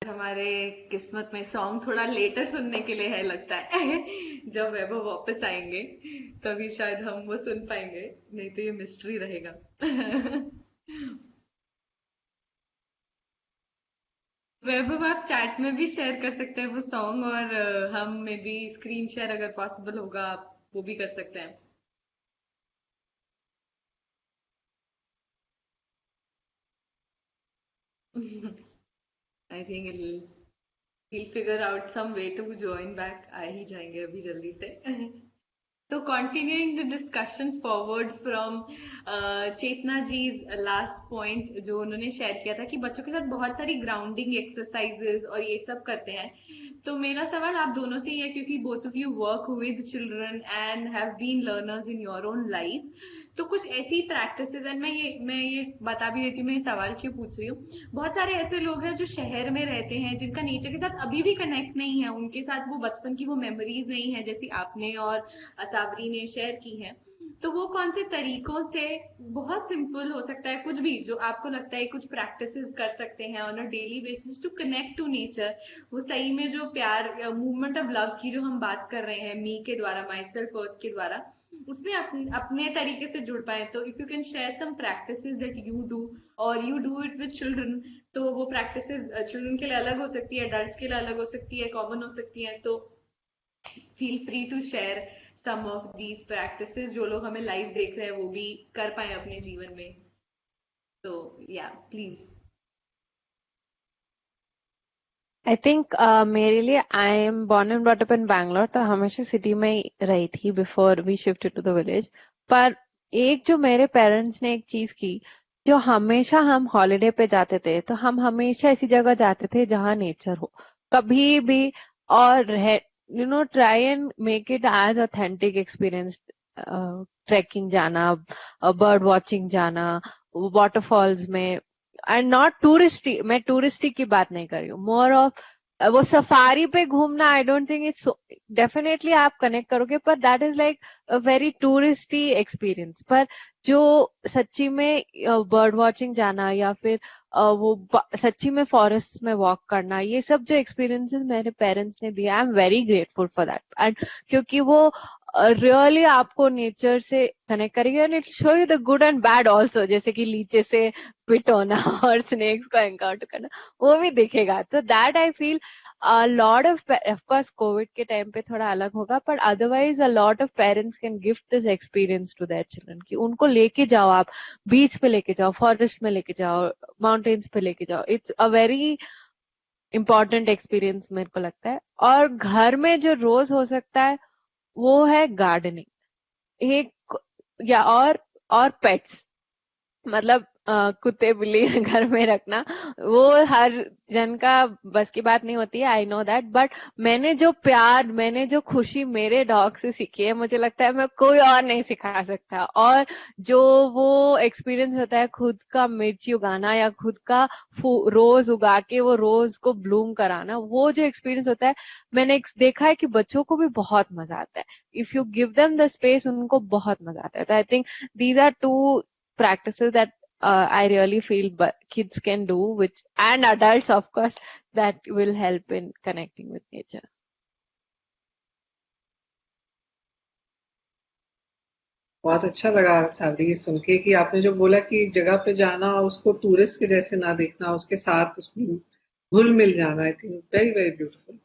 हमारे किस्मत में song थोड़ा letter सुनने के लिए है लगता है। जब वैभव वापस आएंगे तभी शायद हम वो सुन पाएंगे, नहीं तो ये मिस्ट्री रहेगा। वैभव आप चैट में भी शेयर कर सकते हैं वो सॉन्ग, और हम में भी स्क्रीन शेयर अगर पॉसिबल होगा आप वो भी कर सकते हैं। I think he'll figure out some way to join back। आ ही जाएंगे अभी जल्दी से। तो continuing the discussion forward from Chetna जी's last point जो उन्होंने शेयर किया था कि बच्चों के साथ बहुत सारी ग्राउंडिंग एक्सरसाइजेस और ये सब करते हैं। तो मेरा सवाल आप दोनों से ही है, क्योंकि both of you work with children and have been learners in your own life, तो कुछ ऐसी प्रैक्टिसेस, एंड मैं ये बता भी देती हूँ मैं ये सवाल क्यों पूछ रही हूँ। बहुत सारे ऐसे लोग हैं जो शहर में रहते हैं जिनका नेचर के साथ अभी भी कनेक्ट नहीं है, उनके साथ वो बचपन की वो मेमोरीज नहीं है जैसी आपने और असावरी ने शेयर की है। तो वो कौन से तरीकों से, बहुत सिंपल हो सकता है कुछ भी जो आपको लगता है कुछ प्रैक्टिसेस कर सकते हैं on a daily basis to connect to nature, वो सही में जो प्यार, मूवमेंट ऑफ लव की जो हम बात कर रहे हैं मी के द्वारा, माई सेल्फ अर्थ के द्वारा, उसमें अपने तरीके से जुड़ पाए। तो if you can share some practices that you do और you do it with children, तो वो प्रैक्टिसेस चिल्ड्रन के लिए अलग हो सकती है, अडल्ट के लिए अलग हो सकती है, कॉमन हो सकती है। तो feel free to share some of these practices जो लोग हमें लाइव देख रहे हैं वो भी कर पाए अपने जीवन में। तो या प्लीज।
आई थिंक मेरे लिए, I am born and brought up in Bangalore, तो हमेशा सिटी में ही रही थी before we shifted to the village. पर एक जो मेरे पेरेंट्स ने एक चीज की, जो हमेशा हम हॉलिडे पे जाते थे तो हम हमेशा ऐसी जगह जाते थे जहाँ नेचर हो कभी भी, और you know try and make it as authentic experience. Trekking जाना, बर्ड वॉचिंग जाना, वाटरफॉल्स में, एंड नॉट टूरिस्टी, मैं टूरिस्टी की बात नहीं कर रही हूँ, मोर ऑफ वो सफारी पे घूमना, I don't think it's, definitely आप कनेक्ट करोगे, पर that is like a very touristy experience. पर जो सच्ची में बर्ड वॉचिंग जाना, या फिर सच्ची में फॉरेस्ट में वॉक करना, ये सब जो एक्सपीरियंसेस मेरे पेरेंट्स ने दिया, I am very grateful for that. And क्योंकि वो रियली आपको नेचर से कनेक्ट करेंगे, and it show you the good and bad also, जैसे कि लीचे से पिट होना और स्नेक्स को एनकाउंटर करना, वो भी दिखेगा। तो that I feel a lot of course covid के टाइम पे थोड़ा अलग होगा, पर otherwise a lot of parents can gift this experience to their children, कि उनको लेके जाओ, आप बीच पे लेके जाओ, फॉरेस्ट में लेके जाओ, माउंटेन्स पे लेके जाओ। It's a very important experience मेरे को लगता है। और घर में जो रोज हो सकता है वो है गार्डनिंग, एक, या और पेट्स, मतलब कुत्ते बिल्ली घर में रखना, वो हर जन का बस की बात नहीं होती है, आई नो दैट। बट मैंने जो प्यार, मैंने जो खुशी मेरे डॉग से सीखी है, मुझे लगता है मैं कोई और नहीं सिखा सकता। और जो वो एक्सपीरियंस होता है खुद का मिर्ची उगाना, या खुद का रोज उगा के वो रोज को ब्लूम कराना, वो जो एक्सपीरियंस होता है, मैंने देखा है कि बच्चों को भी बहुत मजा आता है। If you give them the space, उनको बहुत मजा आता है। तो I think these are two practices that I really feel but kids can do, which, and adults of course, that will help in connecting with nature.
बहुत अच्छा लगा सावरी ये सुन के कि आपने जो बोला कि एक जगह पे जाना और उसको टूरिस्ट के जैसे ना देखना, उसके साथ उसमें घुल मिल जाना, I think very very beautiful.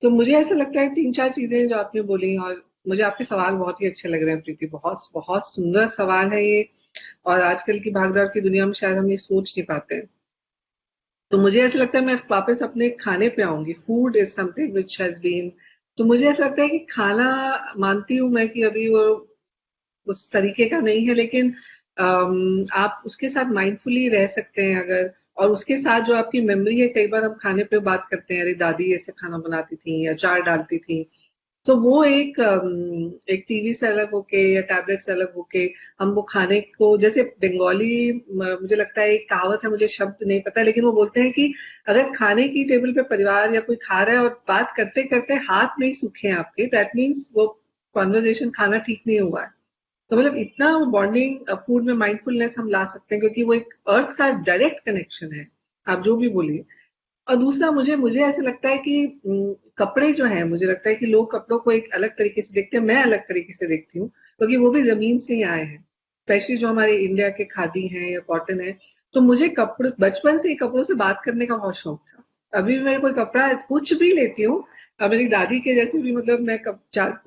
तो मुझे ऐसा लगता है तीन चार चीजें जो आपने बोली, और मुझे आपके सवाल बहुत ही अच्छे लग रहे हैं प्रीति, बहुत बहुत सुंदर सवाल है ये, और आजकल की भागदौड़ की दुनिया में शायद हम ये सोच नहीं पाते हैं। तो मुझे ऐसा लगता है मैं वापस अपने खाने पे आऊंगी। Food is something which has been, तो मुझे ऐसा लगता है कि खाना, मानती हूँ मैं कि अभी वो उस तरीके का नहीं है, लेकिन आप उसके साथ माइंडफुली रह सकते हैं अगर, और उसके साथ जो आपकी मेमोरी है, कई बार हम खाने पे बात करते हैं, अरे दादी ऐसे खाना बनाती थी या अचार डालती थी, तो वो एक टीवी से अलग होके या टैबलेट से अलग होके हम वो खाने को, जैसे बंगाली, मुझे लगता है एक कहावत है, मुझे शब्द नहीं पता, लेकिन वो बोलते हैं कि अगर खाने की टेबल पे परिवार या कोई खा रहा है और बात करते करते हाथ नहीं सूखे हैं आपके, दैट मीन्स वो कॉन्वर्जेशन, खाना ठीक नहीं हुआ है। तो मतलब इतना बॉन्डिंग फूड में माइंडफुलनेस हम ला सकते हैं, क्योंकि वो एक अर्थ का डायरेक्ट कनेक्शन है, आप जो भी बोलिए। और दूसरा, मुझे मुझे ऐसा लगता है कि कपड़े जो हैं, मुझे लगता है कि लोग कपड़ों को एक अलग तरीके से देखते हैं, मैं अलग तरीके से देखती हूँ, क्योंकि वो भी जमीन से ही आए हैं, स्पेशली जो हमारे इंडिया के खादी हैं या कॉटन है। तो मुझे कपड़े, बचपन से ही कपड़ों से बात करने का बहुत शौक था। अभी भी मैं कोई कपड़ा कुछ भी लेती हूँ, अब मेरी दादी के जैसे भी, मतलब मैं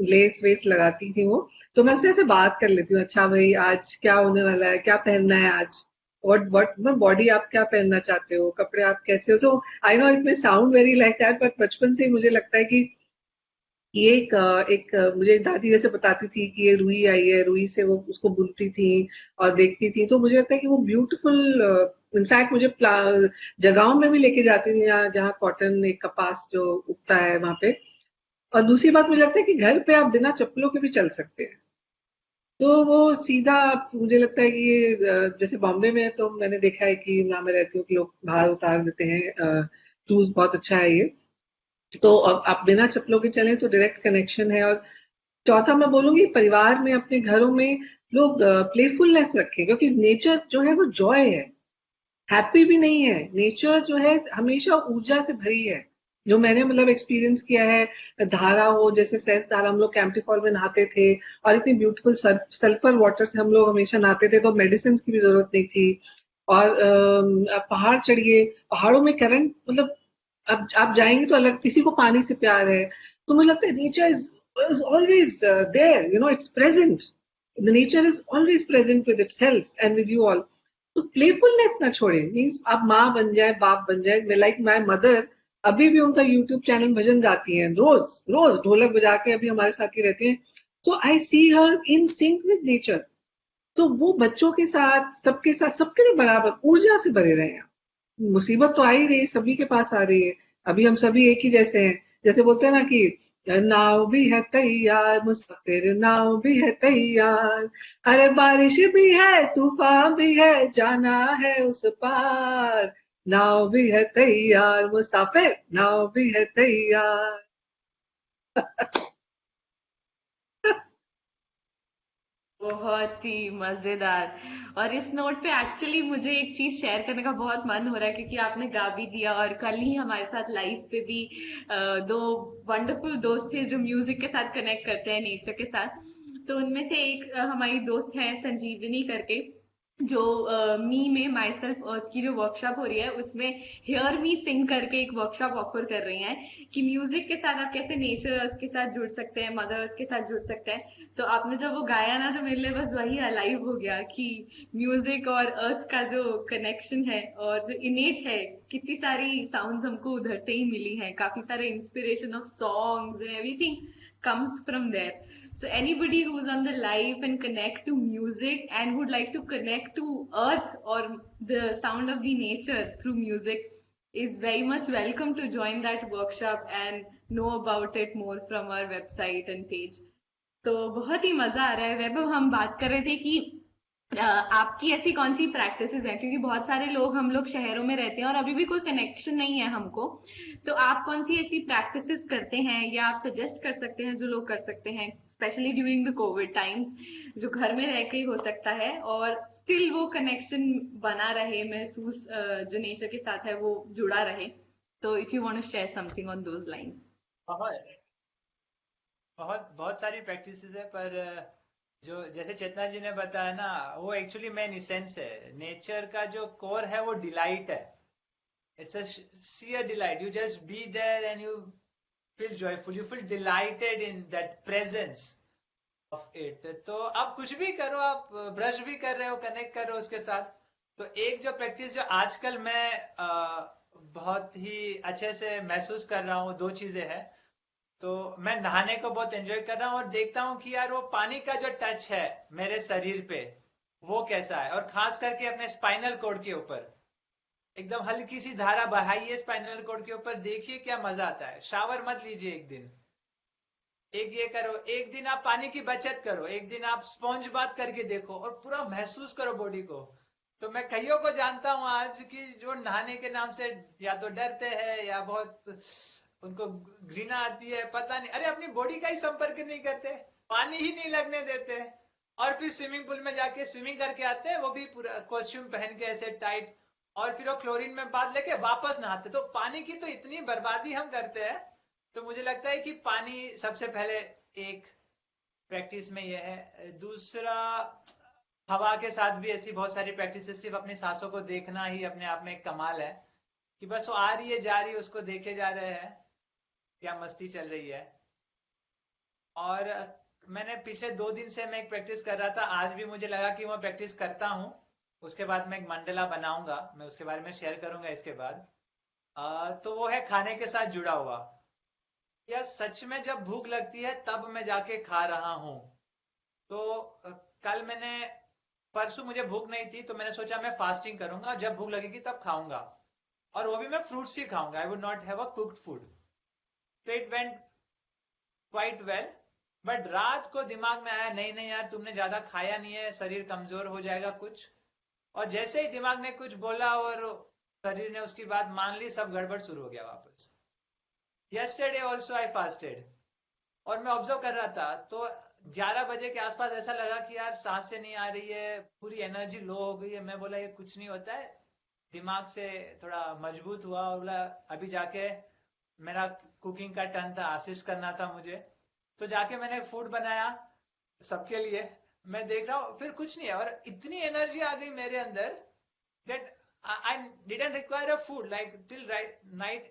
लेस वेस लगाती थी वो, तो मैं उससे ऐसे बात कर लेती हूँ, अच्छा भाई आज क्या होने वाला है, क्या पहनना है आज, व्हाट बॉडी आप क्या पहनना चाहते हो, कपड़े आप कैसे हो। So I know it may sound very like that, but बचपन से ही मुझे लगता है कि ये मुझे दादी जैसे बताती थी कि ये रुई आई है, रुई से वो उसको बुनती थी और देखती थी, तो मुझे लगता है कि वो ब्यूटीफुल, इनफैक्ट मुझे जगहों में भी लेके जाती थी जहाँ जहाँ कॉटन, एक कपास जो उगता है वहां पे। और दूसरी बात, मुझे लगता है कि घर पे आप बिना चप्पलों के भी चल सकते हैं, तो वो सीधा मुझे लगता है कि ये जैसे बॉम्बे में है, तो मैंने देखा है कि वहां मैं रहती हूँ कि लोग बाहर उतार देते हैं शूज, बहुत अच्छा है ये। तो अब आप बिना चप्पलों के चलें तो डायरेक्ट कनेक्शन है। और चौथा मैं बोलूंगी, परिवार में, अपने घरों में लोग प्लेफुलनेस रखें, क्योंकि नेचर जो है वो जॉय है, हैप्पी भी नहीं है। नेचर जो है हमेशा ऊर्जा से भरी है, जो मैंने मतलब एक्सपीरियंस किया है। धारा हो, जैसे सेस धारा, हम लोग कैंप्टी फॉल में नहाते थे, और इतनी ब्यूटीफुल सल्फर वाटर से हम लोग हमेशा नहाते थे, तो मेडिसिन की भी जरूरत नहीं थी। और आप पहाड़ चढ़िए, पहाड़ों में करंट, मतलब अब आप जाएंगे तो अलग, किसी को पानी से प्यार है, तो मुझे लगता है nature is always there, you know, it's present, the nature is always present with itself and with you all. तो प्लेफुलनेस ना छोड़े, मीन्स आप माँ बन जाए, बाप बन जाए, मैं लाइक माई मदर, अभी भी उनका यूट्यूब चैनल, भजन गाती हैं रोज रोज, ढोलक बजा के अभी हमारे साथ ही रहती हैं। सो आई सी हर इन सिंक विद नेचर। तो वो बच्चों के साथ सबके लिए बराबर ऊर्जा से भरे रहे हैं। मुसीबत तो आ ही रही है, सभी के पास आ रही है, अभी हम सभी एक ही जैसे हैं। जैसे बोलते हैं ना कि नाव भी है तैयार, मुसाफिर नाव भी है तैयार, अरे बारिश भी है, तूफान भी है, जाना है उस पार, नाव भी है तैयार मुसाफिर, नाव भी है तैयार।
बहुत ही मजेदार। और इस नोट पे एक्चुअली मुझे एक चीज शेयर करने का बहुत मन हो रहा है, क्योंकि आपने गा भी दिया और कल ही हमारे साथ लाइव पे भी दो वंडरफुल दोस्त थे जो म्यूजिक के साथ कनेक्ट करते हैं नेचर के साथ। तो उनमें से एक हमारी दोस्त है संजीवनी करके, जो मी में माई सेल्फ अर्थ की जो वर्कशॉप हो रही है उसमें हेयर मी सिंग करके एक वर्कशॉप ऑफर कर रही हैं कि म्यूजिक के साथ आप कैसे नेचर अर्थ के साथ जुड़ सकते हैं, मदर अर्थ के साथ जुड़ सकते हैं। तो आपने जब वो गाया ना तो मेरे लिए बस वही अलाइव हो गया कि म्यूजिक और अर्थ का जो कनेक्शन है और जो इनेट है, कितनी सारी साउंड्स हमको उधर से ही मिली हैं, काफी सारे inspiration of songs and everything comes from there. So anybody who's on the live and connect to music and would like to connect to earth or the sound of the nature through music is very much welcome to join that workshop and know about it more from our website and page. तो बहुत ही मजा आ रहा है वैभव। हम बात कर रहे थे कि आपकी ऐसी कौन सी प्रैक्टिसेस हैं, क्योंकि बहुत सारे लोग, हम लोग शहरों में रहते हैं और अभी भी कोई कनेक्शन नहीं है हमको। तो आप कौन सी ऐसी प्रैक्टिसेस करते हैं या आप सजेस्ट कर सकते हैं जो लोग कर सकते हैं specially during the Covid times, जो घर में रह के ही हो सकता है और स्टिल वो कनेक्शन बना रहे, महसूस जो नेचर के साथ है वो जुड़ा रहे। तो if you want to share something on those lines.
बहुत बहुत बहुत सारी प्रैक्टिसेस है, पर जो जैसे चेतना जी ने बताया ना, वो एक्चुअली मेन इसेंस है। नेचर का जो कोर है वो डिलाइट है। It's a sheer delight. You just be there and you feel joyful, you feel delighted in that presence of it. तो आप कुछ भी करो, आप ब्रश भी कर रहे हो, कनेक्ट कर रहे हो उसके साथ। तो एक जो प्रैक्टिस जो आजकल मैं बहुत ही अच्छे से महसूस कर रहा हूँ, दो चीजें हैं। तो मैं नहाने को बहुत एंजॉय कर रहा हूँ और देखता हूँ कि यार वो पानी का जो टच है मेरे शरीर पे वो कैसा है, और खास करके अपने स्पाइनल कॉर्ड के ऊपर एकदम हल्की सी धारा बहाइए स्पाइनल कॉर्ड के ऊपर, देखिए क्या मजा आता है। शावर मत लीजिए एक दिन, एक ये करो, एक दिन आप पानी की बचत करो, एक दिन आप स्पॉन्ज बात करके देखो और पूरा महसूस करो बॉडी को। तो मैं कईयों को जानता हूँ आज की जो नहाने के नाम से या तो डरते हैं या बहुत उनको घृणा आती है, पता नहीं, अरे अपनी बॉडी का ही संपर्क नहीं करते, पानी ही नहीं लगने देते, और फिर स्विमिंग पूल में जाके स्विमिंग करके आते हैं, वो भी पूरा कॉस्ट्यूम पहन के ऐसे टाइट, और फिर वो क्लोरीन में बांध लेके वापस नहाते। तो पानी की तो इतनी बर्बादी हम करते हैं। तो मुझे लगता है कि पानी सबसे पहले एक प्रैक्टिस में ये है। दूसरा, हवा के साथ भी ऐसी बहुत सारी प्रैक्टिस है। सिर्फ अपनी सांसों को देखना ही अपने आप में एक कमाल है कि बस वो आ रही है जा रही है, उसको देखे जा रहे हैं, क्या मस्ती चल रही है। और मैंने पिछले 2 दिन से मैं एक प्रैक्टिस कर रहा था, आज भी मुझे लगा कि मैं प्रैक्टिस करता हूँ। उसके बाद मैं एक मंडला बनाऊंगा, मैं उसके बारे में शेयर करूंगा इसके बाद। तो वो है खाने के साथ जुड़ा हुआ। या सच में जब भूख लगती है तब मैं जाके खा रहा हूँ। तो कल मैंने, परसों मुझे भूख नहीं थी तो मैंने सोचा मैं फास्टिंग करूंगा, जब भूख लगेगी तब खाऊंगा, और वो भी मैं फ्रूट्स ही खाऊंगा। I would not have a cooked food. तो it went quite well. But रात को दिमाग में आया, नहीं नहीं यार, तुमने ज्यादा खाया नहीं है, शरीर कमजोर हो जाएगा कुछ। और जैसे ही दिमाग ने कुछ बोला और शरीर ने उसकी बात मान ली, सब गड़बड़ शुरू हो गया वापस। यस्टरडे ऑल्सो आई फास्टेड, और मैं ऑब्जर्व कर रहा था तो 11 बजे के आसपास ऐसा लगा कि यार सांसें नहीं आ रही है, पूरी एनर्जी लो हो गई है। मैं बोला ये कुछ नहीं होता है, दिमाग से थोड़ा मजबूत हुआ और बोला अभी जाके, मेरा कुकिंग का टर्न था, आशीष करना था मुझे। तो जाके मैंने फूड बनाया सबके लिए। मैं देख रहा हूँ फिर कुछ नहीं है, और इतनी एनर्जी आ गई मेरे अंदर that I didn't require a food like till right night।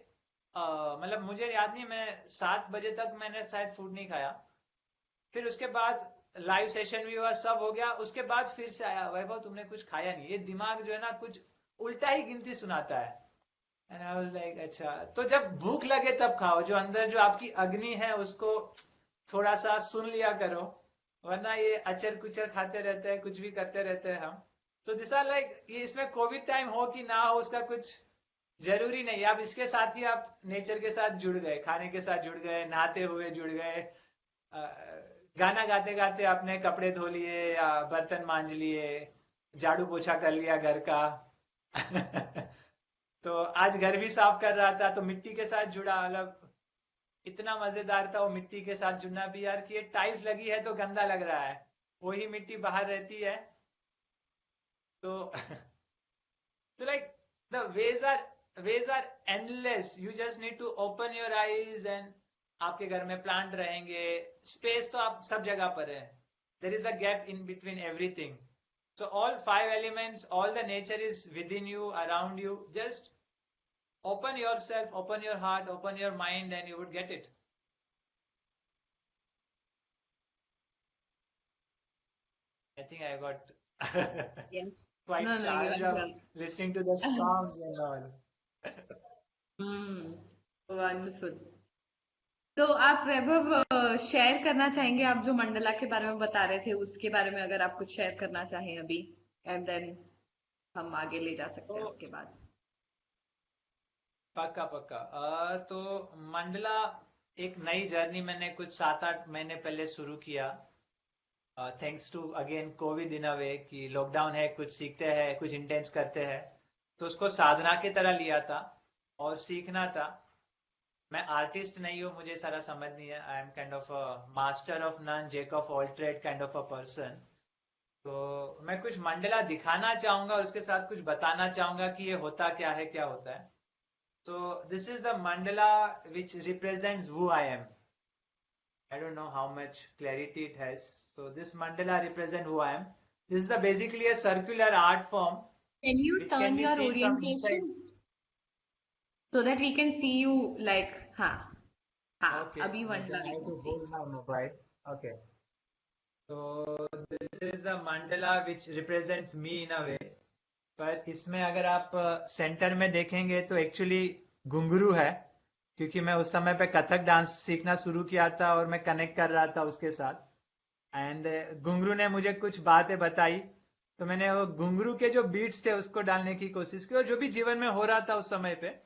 मतलब मुझे याद नहीं, मैं 7 बजे तक मैंने शायद फूड नहीं खाया। फिर उसके बाद लाइव सेशन भी हुआ, सब हो गया। उसके बाद फिर से आया, वैभव तुमने कुछ खाया नहीं। ये दिमाग जो है ना कुछ उल्टा ही गिनती सुनाता है। एंड आई वाज लाइक अच्छा, तो जब भूख लगे तब खाओ, जो अंदर जो आपकी अग्नि है उसको थोड़ा सा सुन लिया करो, वरना ये अचर कुचर खाते रहते हैं, कुछ भी करते रहते हैं हम। तो दिस आर लाइक, ये इसमें कोविड टाइम हो कि ना हो उसका कुछ जरूरी नहीं। आप इसके साथ ही आप नेचर के साथ जुड़ गए, खाने के साथ जुड़ गए, नहाते हुए जुड़ गए, गाना गाते गाते आपने कपड़े धो लिए या बर्तन मांज लिए, झाड़ू पोछा कर लिया घर का। तो आज घर भी साफ कर रहा था तो मिट्टी के साथ जुड़ा, मतलब इतना मजेदार था वो मिट्टी के साथ जुड़ना भी यार, कि ये टाइल्स लगी है तो गंदा लग रहा है, वही मिट्टी बाहर रहती है। तो तो like the ways are endless, you just need to open your eyes and आपके घर में प्लांट रहेंगे, स्पेस तो आप सब जगह पर है, there is a gap in between everything, so all five elements, all the nature is within you, around you, just open yourself, open your heart, open your mind, and you would get it. I think I got
Yes.
quite
No, no, you
charged
are
up
well.
listening to the songs and all.
Wonderful. तो आप वैभव share करना चाहेंगे, आप जो मंडला के बारे में बता रहे थे उसके बारे में अगर आप कुछ शेयर करना चाहें अभी, एंड देन हम आगे ले जा सकते
तो
हैं उसके बाद।
पक्का पक्का। तो मंडला एक नई जर्नी मैंने कुछ 7-8 महीने पहले शुरू किया, थैंक्स टू अगेन कोविड इन अ वे, कि लॉकडाउन है, कुछ सीखते हैं, कुछ इंटेंस करते हैं, तो उसको साधना की तरह लिया था और सीखना था। मैं आर्टिस्ट नहीं हूँ, मुझे सारा समझ नहीं है, I am kind of a master of none, jack of all trade kind of a person. तो मैं कुछ मंडला दिखाना चाहूंगा और उसके साथ कुछ बताना चाहूंगा कि ये होता क्या है, क्या होता है। So this is the mandala which represents who I am. I don't know how much clarity it has. So this mandala represents who I am. This is basically a circular art form
can you
which can
turn
be
your
seen from inside.
Orientation so that we can see you, like, हाँ, हाँ,
Okay,
अभी
then
mandala
I
we
have
can
to
see.
hold my mobile. Okay. So this is a mandala which represents me in a way. पर इसमें अगर आप centre में देखेंगे तो एक्चुअली घुंघरू है, क्योंकि मैं उस समय पे कथक डांस सीखना शुरू किया था और मैं कनेक्ट कर रहा था उसके साथ। एंड घुंघरू ने मुझे कुछ बातें बताई, तो मैंने वो घुंघरू के जो बीट्स थे उसको डालने की कोशिश की, और जो भी जीवन में हो रहा था उस समय पे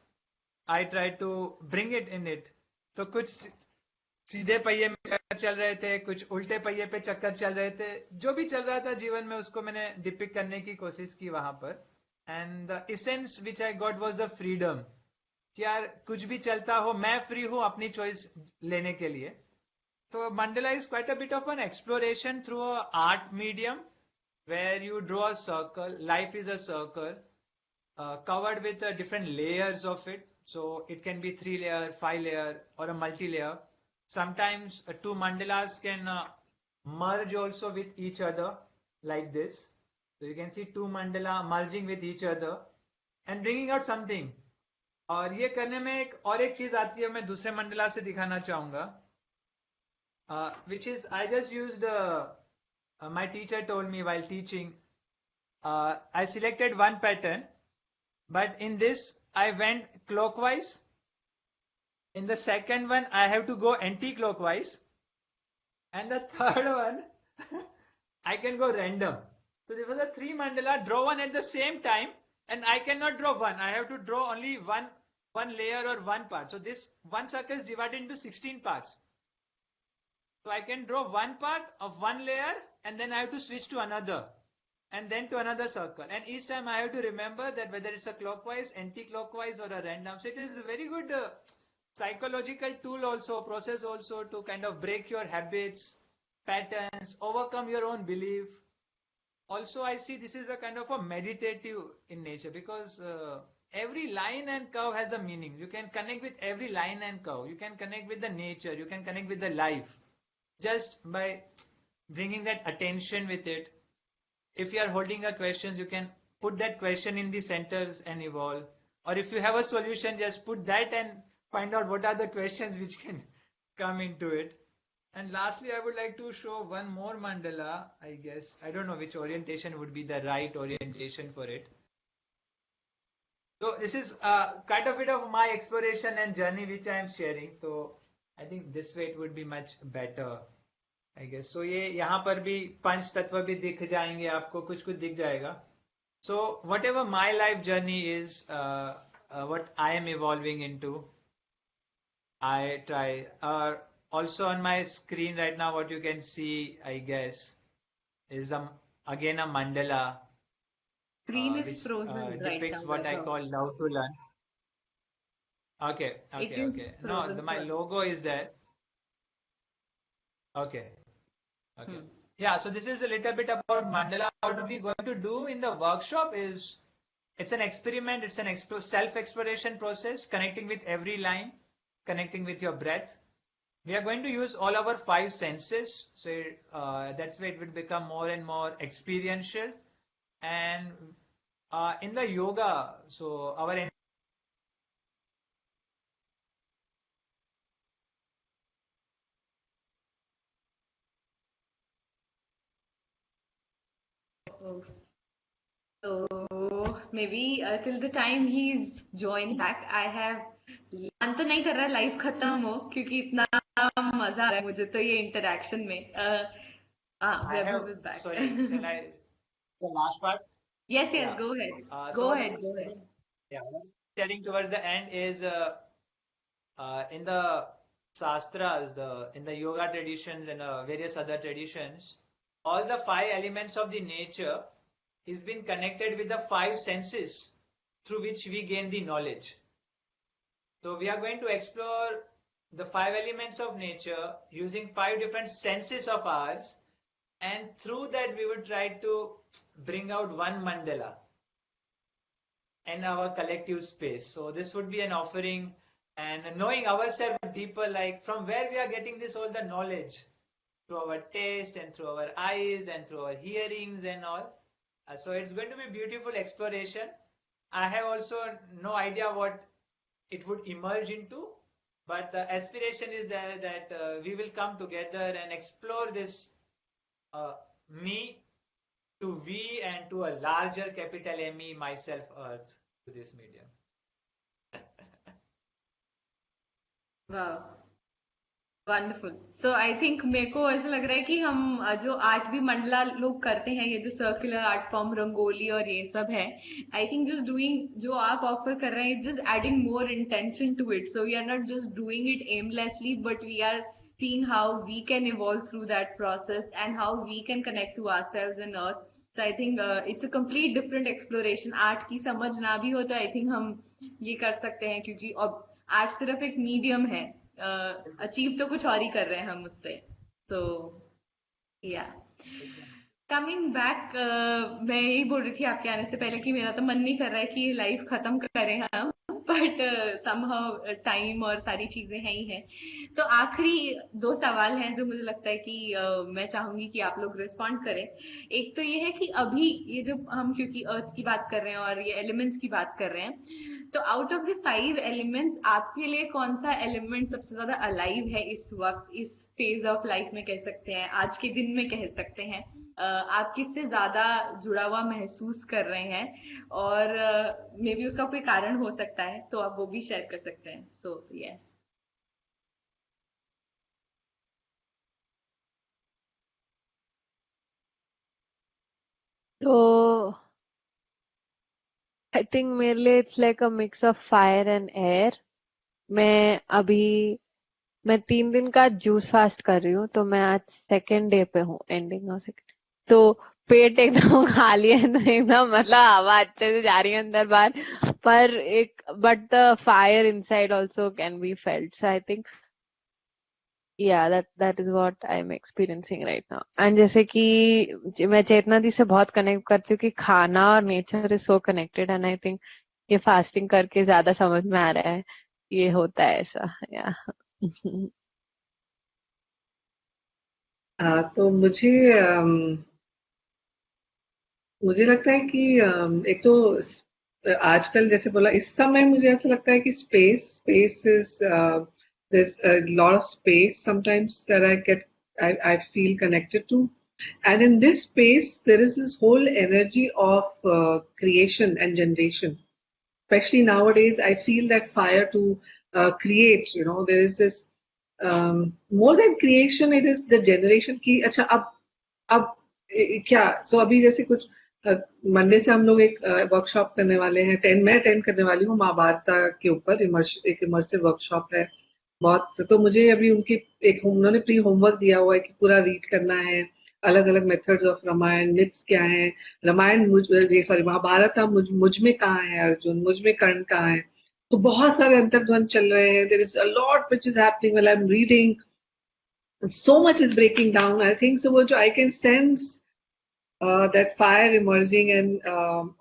I try to bring it in it. तो कुछ सीधे पहिए में चक्कर चल रहे थे, कुछ उल्टे पहिए पे चक्कर चल रहे थे, जो भी चल रहा था जीवन में उसको मैंने डिपिक्ट करने की कोशिश की वहां पर। And the essence which I got was the freedom, कि यार कुछ भी चलता हो, मैं फ्री हूं अपनी चॉइस लेने के लिए। So mandala is quite a bit of an exploration through a art medium where you draw a circle. Life is a circle covered with different layers of it. So it can be 3 layer, 5 layer, or a multi-layer. Sometimes two mandalas can merge also with each other like this. So you can see two mandala merging with each other and bringing out something. और ये करने में एक और एक चीज आती है, मैं दूसरे मंडला से दिखाना चाहूंगा, which is I just used my teacher told me while teaching, I selected one pattern, but in this I went clockwise. In the second one I have to go anti-clockwise, and the third one I can go random. So there was a three mandala, draw one at the same time, and I cannot draw one. I have to draw only one layer or one part. So this one circle is divided into 16 parts. So I can draw one part of one layer and then I have to switch to another and then to another circle. And each time I have to remember that whether it's a clockwise, anti-clockwise, or a random. So it is a very good psychological tool also, process also, to kind of break your habits, patterns, overcome your own belief. Also, I see this is a kind of a meditative in nature, because every line and curve has a meaning. You can connect with every line and curve. You can connect with the nature. You can connect with the life, just by bringing that attention with it. If you are holding a question, you can put that question in the centers and evolve. Or if you have a solution, just put that and find out what are the questions which can come into it. And lastly, I would like to show one more mandala, I guess. I don't know which orientation would be the right orientation for it. So this is quite a bit of my exploration and journey which I am sharing. So I think this way it would be much better, I guess. So ये यहाँ पर भी पंच तत्व भी दिख जाएंगे आपको, कुछ कुछ दिख जाएगा. So whatever my life journey is, what I am evolving into, I try. Also on my screen right now, what you can see, I guess, is again a mandala
Screen is
which
frozen right now,
depicts what I
Vaibhav.
call love to learn. Okay,
It
okay, okay.
is
No,
frozen
my
for.
logo is there. Okay, okay.
Hmm.
Yeah, so this is a little bit about mandala. What we're going to do in the workshop is it's an experiment, it's an self-exploration process, connecting with every line, connecting with your breath. We are going to use all our five senses, so that's why it will become more and more experiential. And in the yoga, so our
Oh. So maybe till the time he's joined back, I have मन तो नहीं कर रहा life खत्म हो क्योंकि इतना मजा आ रहा है मुझे तो ये इंटरेक्शन में
I have,
Vaibhav is
sorry, shall
back
I, the last part?
Yes yes
Yeah.
Go ahead
So
go
what I
ahead
was
go ahead
telling, yeah, what I was telling towards the end is in the sastras, in the yoga traditions and various other traditions, all the five elements of the nature is been connected with the five senses through which we gain the knowledge. So we are going to explore the five elements of nature using five different senses of ours, and through that we would try to bring out one mandala in our collective space. So this would be an offering, and knowing ourselves deeper, like from where we are getting this all the knowledge through our taste and through our eyes and through our hearings and all. So it's going to be beautiful exploration. I have also no idea what it would emerge into, but the aspiration is there that we will come together and explore this uh, me to we and to a larger capital ME myself earth to this medium.
वाह wonderful so I think मेरे को ऐसा लग रहा है कि हम जो आर्ट भी मंडला लोग करते हैं ये जो सर्कुलर आर्ट फॉर्म रंगोली और ये सब है आई थिंक जस्ट डूइंग जो आप ऑफर कर रहे हैं just adding more intention to it so we are not just doing it aimlessly but we are seeing how we can evolve through that process and how we can connect to ourselves and earth. So I think it's a complete different exploration. Art की समझ ना भी हो तो I think हम ये कर सकते हैं क्योंकि अब आर्ट सिर्फ एक मीडियम है अचीव तो कुछ और ही कर रहे हैं हम उससे तो या कमिंग बैक मैं यही बोल रही थी आपके आने से पहले कि मेरा तो मन नहीं कर रहा है कि ये लाइफ खत्म करें हम बट समहाउ टाइम और सारी चीजें हैं ही हैं तो आखिरी दो सवाल हैं जो मुझे लगता है कि मैं चाहूंगी कि आप लोग रिस्पॉन्ड करें एक तो ये है कि अभी ये जो हम क्योंकि अर्थ की बात कर रहे हैं और ये एलिमेंट्स की बात कर रहे हैं तो out of the five elements आपके लिए कौन सा एलिमेंट सबसे ज्यादा अलाइव है इस वक्त इस फेज ऑफ लाइफ में कह सकते हैं आज के दिन में कह सकते हैं आप किससे ज्यादा जुड़ा हुआ महसूस कर रहे हैं और मे बी उसका कोई कारण हो सकता है तो आप वो भी शेयर कर सकते हैं सो यस
तो आई थिंक मेरे लिए it's like a mix of fire and air. मैं अभी मैं 3 दिन का जूस फास्ट कर रही हूँ तो मैं आज सेकेंड डे पे हूँ एंडिंग ऑफ सेकेंड तो पेट एकदम खाली है तो एकदम मतलब हवा अच्छे से जा रही है अंदर बाहर पर एक but the fire inside also can be felt so I think yeah that is what I am experiencing right now and जैसे कि मैं चेतना दी से बहुत कनेक्ट करती हूँ कि खाना और nature is so connected and I think ये फास्टिंग करके ज्यादा समझ में आ रहा है ये होता है ऐसा या
तो मुझे लगता है कि एक तो आजकल जैसे बोला इस समय मुझे ऐसा लगता है कि space is there's a lot of space sometimes that I feel connected to, and in this space there is this whole energy of creation and generation. Especially nowadays, I feel that fire to create. There is this more than creation. It is the generation की अच्छा अब क्या सो अभी जैसे कुछ Monday से हम लोग एक वर्कशॉप करने वाले हैं मैं अटेंड करने वाली हूँ महाभारता के ऊपर एक इमर्सिव वर्कशॉप है बहुत तो मुझे अभी उन्होंने प्री होमवर्क दिया हुआ है कि पूरा रीड करना है अलग अलग मेथड्स ऑफ रामायण, मिथ्स क्या है, रामायण सॉरी महाभारत था, मुझ में कहाँ है अर्जुन, मुझ में कर्ण कहाँ है। तो बहुत सारे अंतर्द्वंद चल रहे हैं, there is a lot which is happening while I am reading, so much is breaking down. I think so much I can sense that fire emerging, and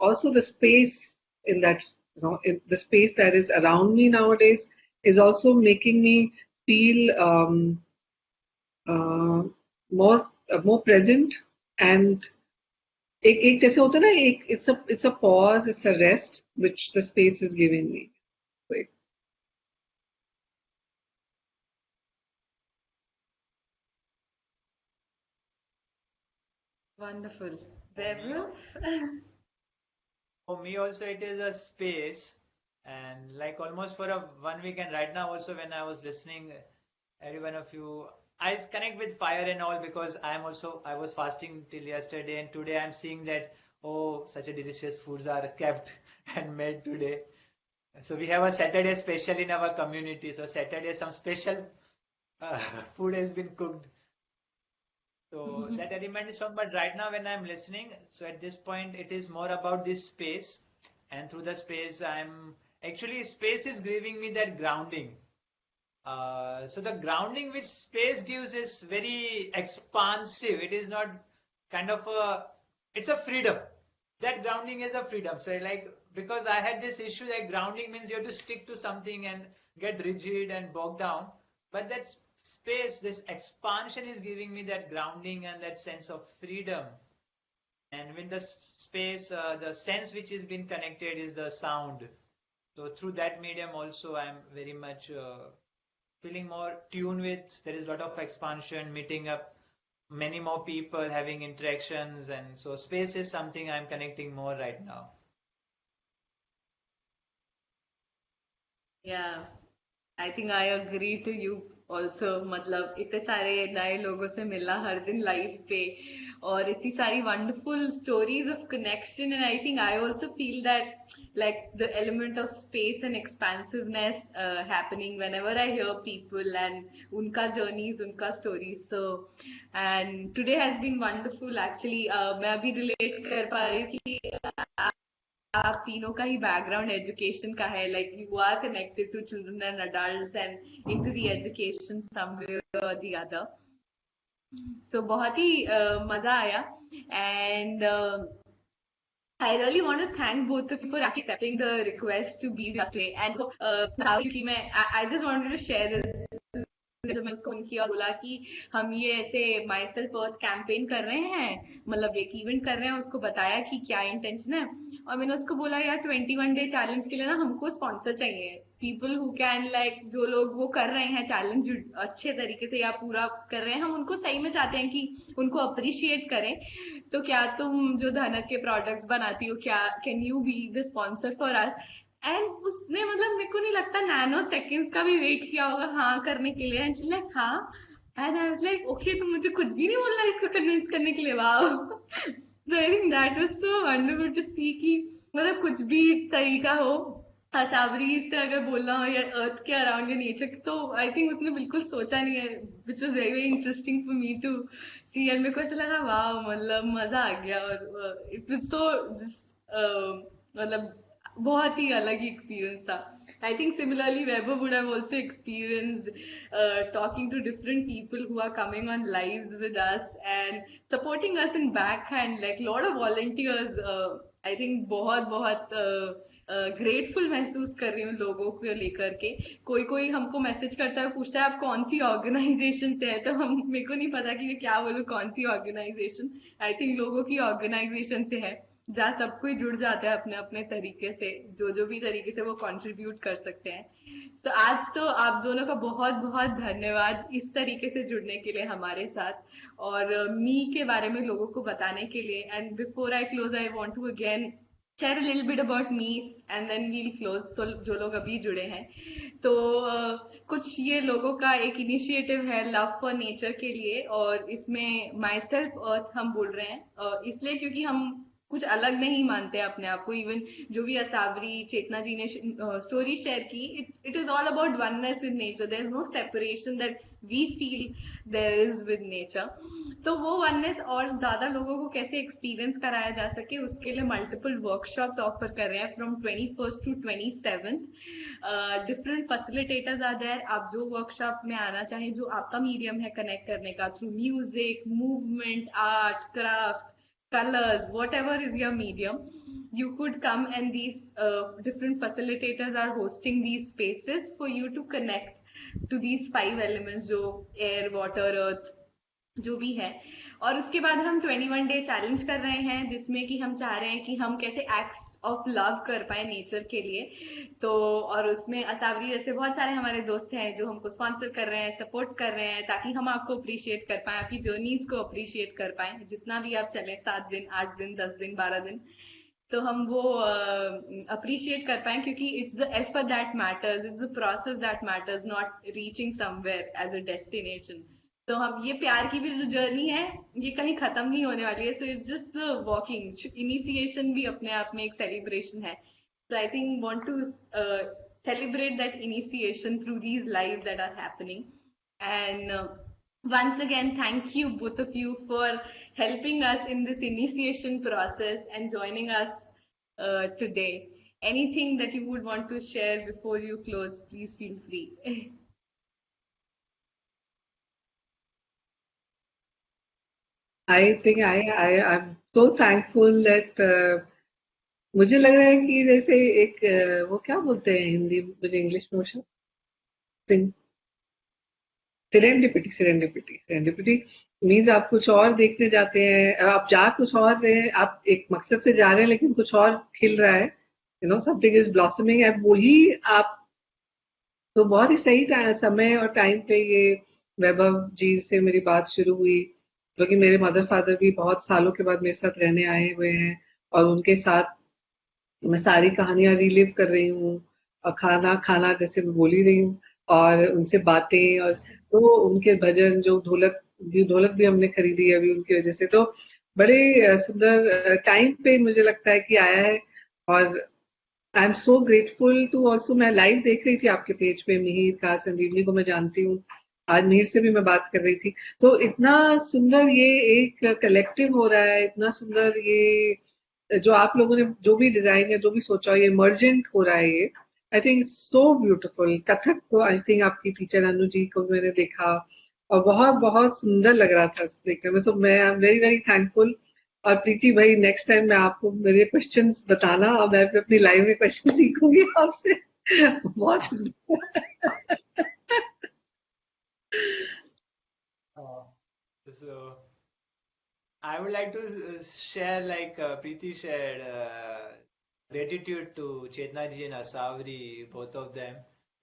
also the space in that, the space that is around me nowadays is also making me feel uh, more present, and एक जैसे होता है ना, एक it's a pause, it's a rest which the space is giving me.
Wonderful. Vaibhav?
For me also it is a space, and like almost for a 1 week, and right now also when I was listening every one of you, I connect with fire and all, because I was fasting till yesterday, and today I'm seeing that, oh, such a delicious foods are kept and made today. So we have a Saturday special in our community. So Saturday some special uh, food has been cooked. So that element is from, but right now when I'm listening, so at this point it is more about this space, and through the space space is giving me that grounding. So the grounding which space gives is very expansive. It is not kind of it's a freedom. That grounding is a freedom. So like, because I had this issue that grounding means you have to stick to something and get rigid and bogged down. But that space, this expansion is giving me that grounding and that sense of freedom. And with the space, the sense which is been connected is the sound. So through that medium also I'm very much feeling more tuned with. There is a lot of expansion, meeting up many more people, having interactions, and so space is something I'm connecting more right now.
Yeah, I think I agree to you also. मतलब इतने सारे नए लोगों से मिलना हर दिन life पे, और इतनी सारी wonderful stories of connection, and I think I also feel that like the element of space and expansiveness happening whenever I hear people and उनका journeys, उनका stories. So and today has been wonderful actually. मैं अभी relate कर पा रही हूँ कि आप तीनों का ही बैकग्राउंड एजुकेशन का है, like you are connected to children and adults and into the education some way और द अदर. सो बहुत ही मजा आया, and I really want to thank both of you for accepting the request to be with us today. And so, I just wanted to share this. मैंने उसको उनकी और बोला कि हम ये ऐसे माई सेल्फ अर्थ कैंपेन कर रहे हैं, मतलब एक इवेंट कर रहे हैं, उसको बताया कि क्या इंटेंशन है. और मैंने उसको बोला यार 21 डे चैलेंज के लिए ना हमको स्पॉन्सर चाहिए, पीपल हु कैन लाइक, जो लोग वो कर रहे हैं चैलेंज अच्छे तरीके से या पूरा कर रहे हैं, हम उनको सही में चाहते हैं कि उनको अप्रिशिएट करें. तो क्या तुम जो धनक के प्रोडक्ट्स बनाती हो, क्या can you be the sponsor for us. And उसने मतलब मेरे को नहीं लगता नैनो सेकंड्स का भी वेट किया होगा हाँ करने के लिए, एंड लाइक हाँ. And I was like okay, तो मुझे कुछ भी नहीं बोलना इसको कन्विंस करने के लिए. Wow. So I think that was so wonderful to see कि मतलब कुछ भी तरीका हो सावरी से अगर बोलना हो या अर्थ के अराउंड या नेचर, तो आई थिंक उसने बिल्कुल सोचा नहीं है, which was very very interesting for me to see. And मेरे को ऐसा लगा वाह, मतलब मजा आ गया, और इट वाज सो जस्ट मतलब बहुत ही अलग ही एक्सपीरियंस था. I think similarly Weber would have also experienced talking to different people who are coming on lives with us and supporting us in backhand, like lot of volunteers. I think बहुत बहुत grateful महसूस कर रही हूँ लोगों को लेकर के. कोई कोई हमको मैसेज करता है, पूछता है आप कौन सी ऑर्गेनाइजेशन से है, तो हम मेरे को नहीं पता कि मैं क्या बोलूँ कौन सी ऑर्गेनाइजेशन. आई थिंक लोगों की ऑर्गेनाइजेशन से है जहाँ सब कोई जुड़ जाता है अपने अपने तरीके से, जो जो भी तरीके से वो कंट्रीब्यूट कर सकते हैं. तो आज तो आप दोनों का बहुत बहुत धन्यवाद इस तरीके से जुड़ने के लिए हमारे साथ, और मी के बारे में लोगों को बताने के लिए. And before I close I want to again share a little bit about me and then we will close. तो जो लोग अभी जुड़े हैं, तो कुछ ये लोगों का एक इनिशिएटिव है लव फॉर नेचर के लिए, और इसमें माई सेल्फ अर्थ हम बोल रहे हैं इसलिए क्योंकि हम कुछ अलग नहीं मानते अपने आप को. इवन जो भी असावरी चेतना जी ने स्टोरी शेयर की, it is all about oneness with nature. There is no separation that we feel there is with nature. तो वो वननेस और ज्यादा लोगों को कैसे एक्सपीरियंस कराया जा सके, उसके लिए मल्टीपल वर्कशॉप्स ऑफर कर रहे हैं from 21st to 27th. Different facilitators are there. आप जो वर्कशॉप में आना चाहें, जो आपका मीडियम है कनेक्ट करने का, through music, movement, art, craft, colors, whatever is your medium, you could come, and these different facilitators are hosting these spaces for you to connect to these 5 elements, जो air, water, earth जो भी है. और उसके बाद हम 21 day challenge कर रहे हैं, जिसमें कि हम चाह रहे हैं कि हम कैसे एक्ट्स ऑफ लव कर पाए नेचर के लिए. तो और उसमें असावरी जैसे बहुत सारे हमारे दोस्त हैं जो हमको स्पॉन्सर कर रहे हैं, सपोर्ट कर रहे हैं, ताकि हम आपको अप्रिशिएट कर पाए, आपकी जर्नीज को अप्रिशिएट कर पाए, जितना भी आप चले, 7 दिन, 8 दिन, 10 दिन, 12 दिन, तो हम वो अप्रिशिएट कर पाए. क्योंकि it's the effort that matters, it's the process that matters, not reaching somewhere as a destination. तो हम ये प्यार की भी जो जर्नी है, ये कहीं खत्म नहीं होने वाली है. So it's just walking. Initiation भी अपने आप में एक सेलिब्रेशन है. So I think want to celebrate that initiation through these lives that are happening. And once again, thank you both of you for helping us in this initiation process and joining us today. Anything that you would want to share before you close, please feel free.
I think I'm so thankful that मुझे लग रहा है कि जैसे एक वो क्या बोलते हैं हिंदी, मुझे इंग्लिश में सेरेंडिपिटी मीन्स आप कुछ और देखने जाते हैं, आप जा कुछ और रहे हैं, आप एक मकसद से जा रहे हैं लेकिन कुछ और खिल रहा है, समथिंग इज ब्लॉसमिंग, एंड वही आप. तो बहुत ही सही समय और टाइम पे ये वैभव जी से मेरी बात शुरू हुई, क्योंकि मेरे मदर फादर भी बहुत सालों के बाद मेरे साथ रहने आए हुए हैं, और उनके साथ मैं सारी कहानियां रिलिव कर रही हूँ, और खाना खाना जैसे मैं बोल ही रही हूँ, और उनसे बातें, और तो उनके भजन, जो ढोलक भी हमने खरीदी है अभी उनकी वजह से. तो बड़े सुंदर टाइम पे मुझे लगता है कि आया है. और I am so grateful to also. मैं लाइव देख रही थी आपके पेज पे मिहिर का, संदीपनी को मैं जानती हूँ, आज मिहिर से भी मैं बात कर रही थी. तो इतना सुंदर ये एक कलेक्टिव हो रहा है, इतना सुंदर ये जो आप लोगों ने जो भी डिजाइन या जो भी सोचा, ये इमर्जेंट हो रहा है. ये I think so beautiful. Kathak को आई थिंक आपकी टीचर अनु जी को मैंने देखा, और बहुत बहुत सुंदर लग रहा था देखने में. तो मैं I am very very thankful. और प्रीति भाई, नेक्स्ट टाइम मैं आपको मेरे क्वेश्चंस बताना, और मैं भी अपनी लाइव में क्वेश्चन सीखूंगी आपसे. बहुत सुंदर.
So I would like to share, like Preeti shared, gratitude to Chetna ji and Asavari, both of them.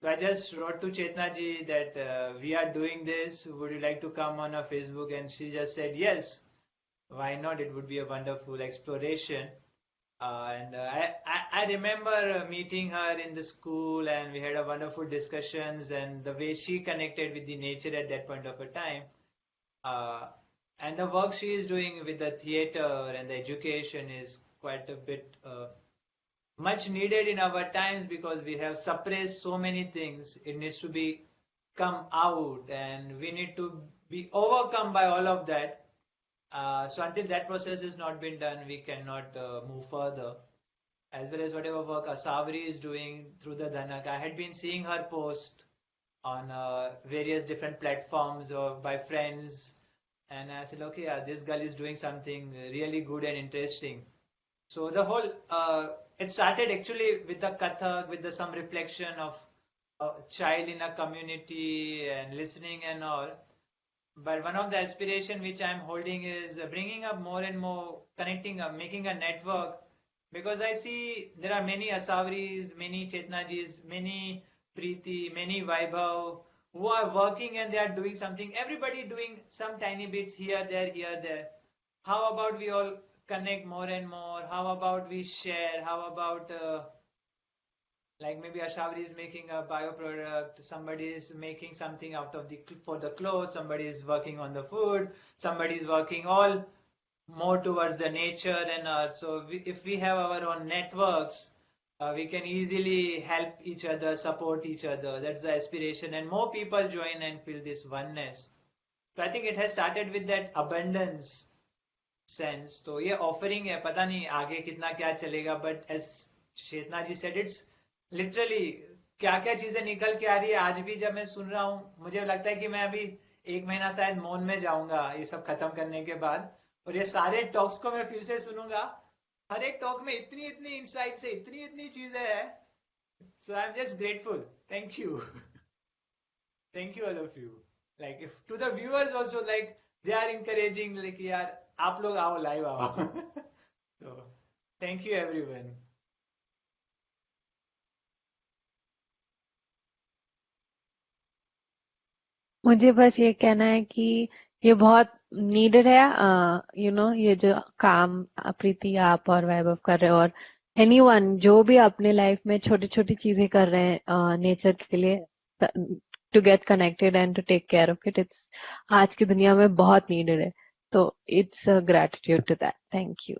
So I just wrote to Chetna ji that we are doing this. Would you like to come on our Facebook? And she just said yes. Why not? It would be a wonderful exploration. I remember meeting her in the school, and we had a wonderful discussions, and the way she connected with the nature at that point of a time. And the work she is doing with the theater and the education is quite a bit much needed in our times, because we have suppressed so many things. It needs to be come out, and we need to be overcome by all of that. So until that process has not been done, we cannot move further. As well as whatever work Asavari is doing through the Dhanak. I had been seeing her post on various different platforms or by friends, and I said, okay, yeah, this girl is doing something really good and interesting. So the whole, it started actually with the Kathak, with some reflection of a child in a community and listening and all. But one of the aspiration which I'm holding is bringing up more and more, connecting up, making a network, because I see there are many Asavaris, many Chetnajis, many Preeti, many Vaibhav, who are working and they are doing something. Everybody doing some tiny bits here, there. How about we all connect more and more? How about we share? How about like maybe Ashavari is making a bioproduct, somebody is making something out of for the clothes, somebody is working on the food, somebody is working all more towards the nature and earth. So if we have our own networks, we can easily help each other, support each other. That's the aspiration, and more people join and feel this oneness. So I think it has started with that abundance sense. तो ये offering है, पता नहीं आगे कितना क्या चलेगा, but as Chetna ji said, it's literally क्या क्या चीजें निकल के आ रही है. आज भी जब मैं सुन रहा हूँ, मुझे लगता है कि मैं अभी 1 महीना शायद मौन में जाऊंगा ये सब खत्म करने के बाद, और ये सारे टॉक्स को मैं फिर से सुनूंगा. हर एक टॉक में इतनी इतनी इंसाइट्स है, इतनी इतनी चीजें हैं. So I'm just grateful. Thank you. Thank you all of you. Like if to the viewers also, like they are encouraging, like यार आप लोग आओ, live आओ. So thank you everyone.
मुझे बस ये कहना है कि ये बहुत नीडेड है, ये जो काम प्रीति आप और वैभव कर रहे हो, और एनीवन जो भी अपने लाइफ में छोटी छोटी चीजें कर रहे हैं नेचर के लिए, to get connected and to take care of it, it's आज की दुनिया में बहुत नीडेड है. तो it's gratitude to that. Thank you.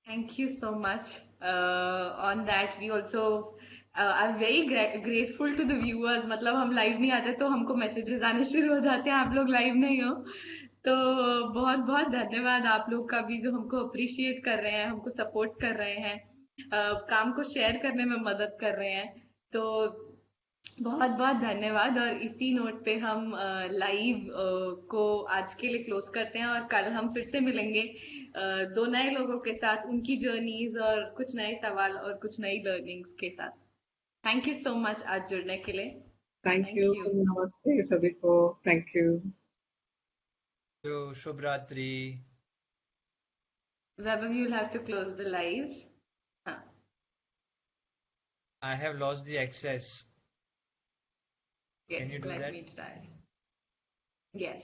Thank you so much. On that, we also are very grateful to the viewers. मतलब हम live नहीं आते तो हमको मैसेजेस आने शुरू हो जाते हैं, आप लोग लाइव नहीं हो. तो बहुत बहुत धन्यवाद आप लोग का भी, जो हमको अप्रिशिएट कर रहे हैं, हमको सपोर्ट कर रहे हैं, काम को शेयर करने में मदद कर रहे हैं. तो बहुत बहुत धन्यवाद. और इसी नोट पे हम लाइव को आज के लिए क्लोज करते हैं, और कल हम फिर से मिलेंगे दो नए लोगों के साथ, उनकी जर्नीज और कुछ नए सवाल और कुछ नई लर्निंग्स के साथ. थैंक यू सो मच आज जुड़ने के लिए.
Thank
thank
you.
यू.
नमस्ते सभी को. Thank you.
शुभ रात्रि.
Vaibhav, you'll have to close the live. हाँ.
I have lost the access.
Yes,
Can you do
let
that?
me try. Yes.